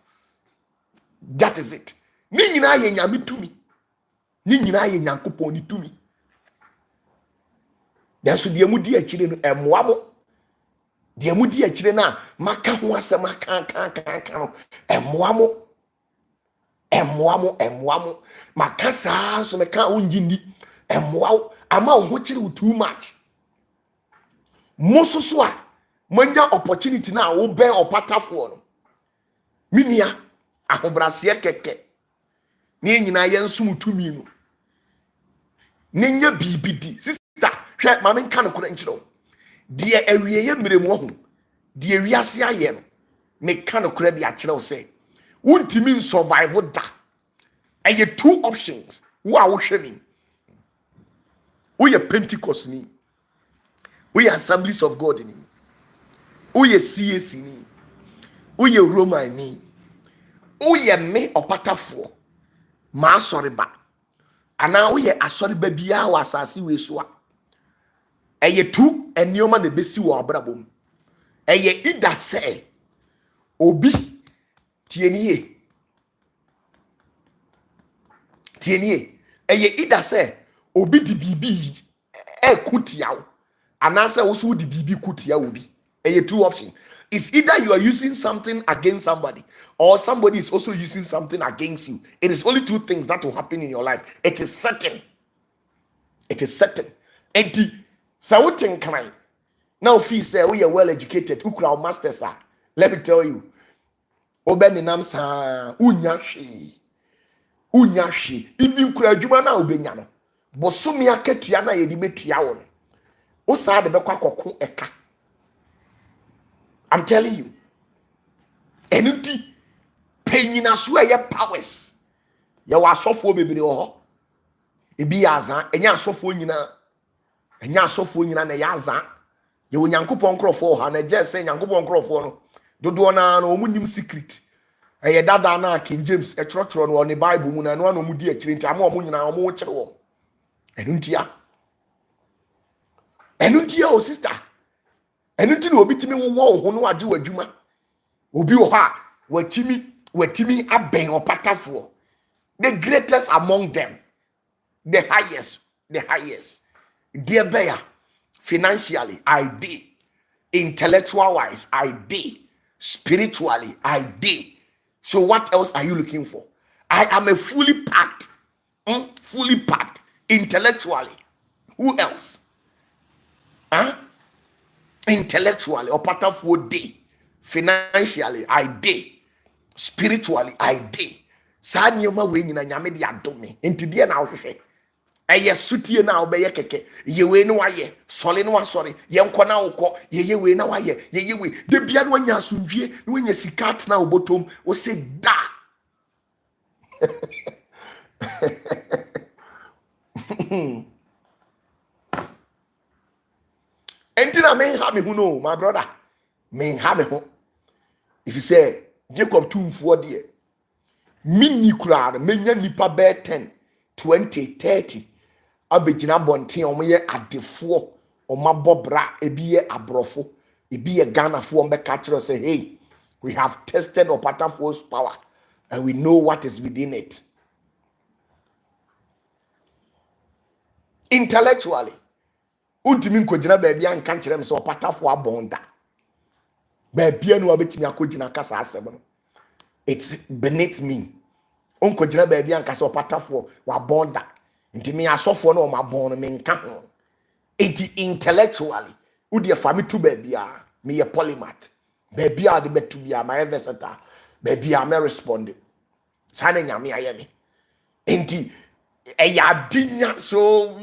that is it ni nyina ye nyame tumi ni nyina ye Nyankopon ni tumi danso de amudi akire no emmoa mo de amudi akire na maka ho asem aka no emmoa mo maka saa so meka onji ni emmoa ama ho kire too much mososo a manya opportunity na wo ben opatafo no minia ahobrase keke ni nyina ye nsum tumi no ninya bibidi sister hwe ma menka no kora nkyiro de awie ye mmeremu ho de awiase aye no meka no kora de akyerɛw sɛ wontimi survive da eye two options wo a wo hwɛ mi wo ye Pentecost ni wo ye Assemblies of God ni wo ye CAC ni wo ye Roman ni wo ye me opatafo ma asɔre ba ana wo ye asɔre ba bia wa asase we so a eye tu enioma na besi wo abrabom eye ida se obi tienie either say obi di bibi kutia and answer also di bibi kutia obi. Two options. It's either you are using something against somebody or somebody is also using something against you. It is only two things that will happen in your life. It is certain. It is certain. And so what can I now feel say we are well educated, who crowd masters are. Let me tell you. Obeni namsa unyashi even kura adwuma na obenya no bosomi akatua na yedi betua wo no wo saa de bekwa kokko eka. I'm telling you. Enuti penyina so aye powers ye wa asofo bebere ho ebi yazan enya asofo nyina na yazan ye wo nyankopon krofo ha na je se nyankopon krofo no dodo na omunim secret eye dada na King James etrotro no ne Bible mu na no mu di akire nti ama omu nyina omu kire wo enuntia o sister enunti na obi timi wo ho no age wadwuma obi wo ha watimi aben opatafuo the greatest among them, the highest dear bear financially I did, intellectual wise I did, spiritually I did. So what else are you looking for? I am a fully packed intellectually. Who else? Intellectually opatafuo day, financially I did, spiritually I did. Sa nyoma we nyina nyame de adome enti de na ahwehwe eye sutie na obeye keke ye we no waye sole no wasore ye nko na wokọ ye we na waye ye we de bia no anya asundwie no anya sikat na obotom wo se da. Enti na me ha me hu no my brother me ha me hu. If you say Jacob tumfuo de mini crowd menya nipa be 10 20 30 abegina bonten omoye adefo omabobra ebiye abrofo ebiye ganafo ombeka kire say hey, we have tested opatafuo's power and we know what is within it. Intellectually untimi nkogina ba bia nka kire me say opatafuo abonda ba bia no abetimi akogina kasa asem no. It's beneath me. Onko jina baby anka se opatafuo wa bonda. Nti me asofo na o ma bon me nka ho. Enti intellectually, udi afami tu baby a me ye polymath. Baby a de betu bia my versatile. Baby a me respond. Sana nyame aye me. Enti eya dinya so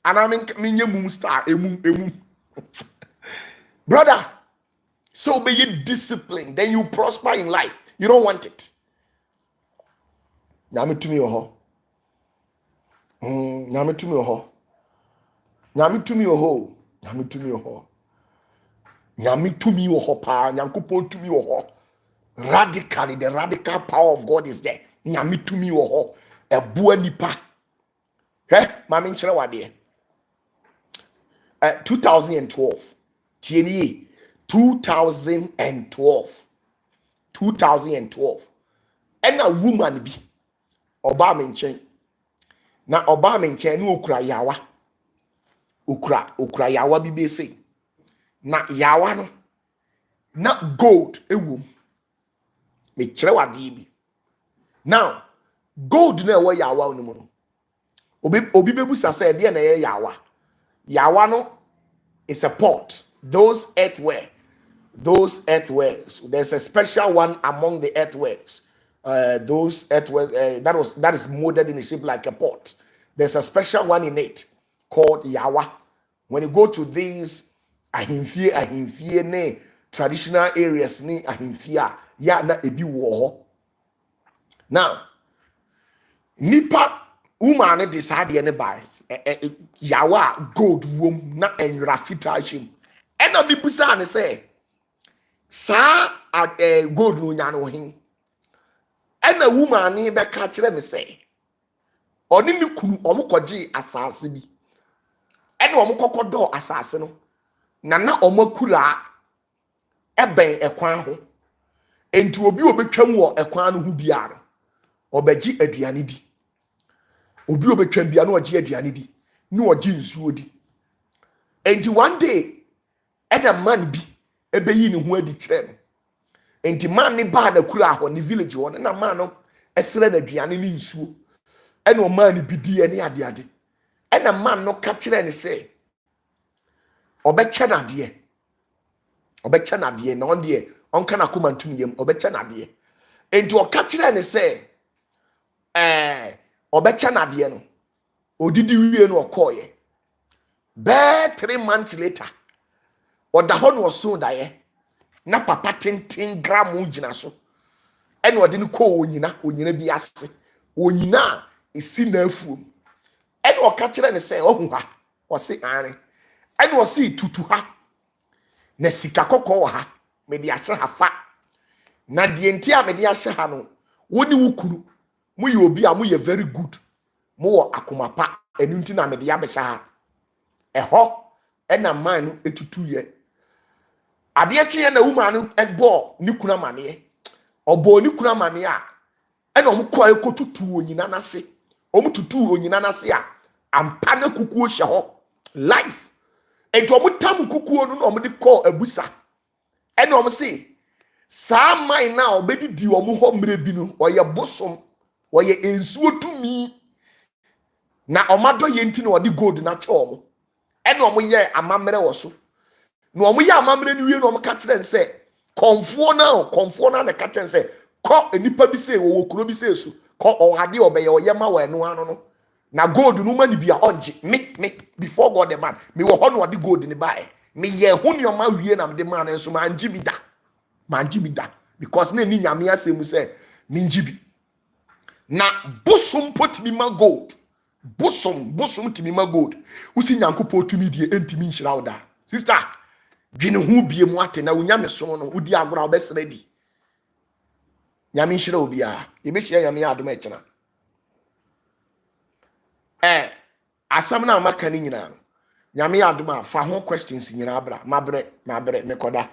and I mean me star emu. Brother, so be you disciplined, then you prosper in life. You don't want it. Nyame to me oho. Nyame to me oho. Nyame to me oho. Nyame to me oho. Nyame to me oho pa. Nyankopon to me oho. Radically, the radical power of God is there. Nyame to me oho. Ebua nipa. Mami nkyere wade. 2012. Tieni 2012 and a woman be oba me nchen na oba me nchen na okura yawa bi be say na yawa no na gold ewom me kire wade bi now gold na ewo yawa no mu no obi bebusa say de na ye yawa no is a pot. Those earthworks, there's a special one among the earthworks. Those earthworks, that is molded in a shape like a pot. There's a special one in it called yawa. When you go to these ahimfie ne traditional areas ne ahimfia ya na ebi wo. Now, nipa woman decide ne buy yawa gold wom na enra fita him. Ena mi busa ne say sa gold no nya no hin. Ena woman ni be ka kire me say oni ni kunu omokoji asase bi. Ena omokokodo asase no na omakura eben ekwan ho. Enti obi obetwam wo ekwan no hu biara. obeji aduane di obi obetwam bia no oji aduane di no oji nsuo di enti one day ena man bi ebeyi ne ho adi kire no enti man ne ba na kura ho ne village ho na man no esere na aduane ne nsuo ena o man bi di ene ade ena man no ka kire ne se obeche na de na on de onka na koma ntum yam obeche na de enti o ka kire ne se obeche na de no odidi wie no okoye be 3 months later oda ho no so daye na papa tenten gram ugina so ene ode ne ko onyina bi ase onyina esi na afuom ene o ka kire ne se ohu ha o se ane ene o se tutu ha na sika kokko ha me de ahye ha fa na de enti a me de ahye ha no woni wukunu mu ye obi a mu ye very good mu wo akomapa enu nti na me de abehya ha eho ena man no etutu ye ade eche na woman no ebo ni kuna mane obo ni kuna mane a ena omko ekotutu onyina nase omututu onyina nase a ampa na kukuo hye ho life ento omutam kukuo no na omde call abusa ena omse saa man na obedidi omu ho mre bi no oye bosom oye ensuo tumi na omado ye nti na odi gold na che omu ena omu ye amamre wo so na omu ye amamre ni wie na omu ka kire nse konfuo na na ka kire nse ko enipa bi se wo kuro bi se su ko owade obeye oye ma wa enu anu no na gold no mani bia onje me before God the man me wo ho no odi gold ni bae me ye hu ni oma wie na me de man nso manji bi da because na ni nyame asem se me njibi na bosom potimi ma gold bosom timi ma gold usi nyankopo tumi die entimi nhyira oda sister dwene hu bie mu ate na unyame so no udi agora obesere di nyame nhyira obi a yebe hia nyame adom echena asam na maka ni nyina nyame adom a fa ho questions nyina abra mabre mekoda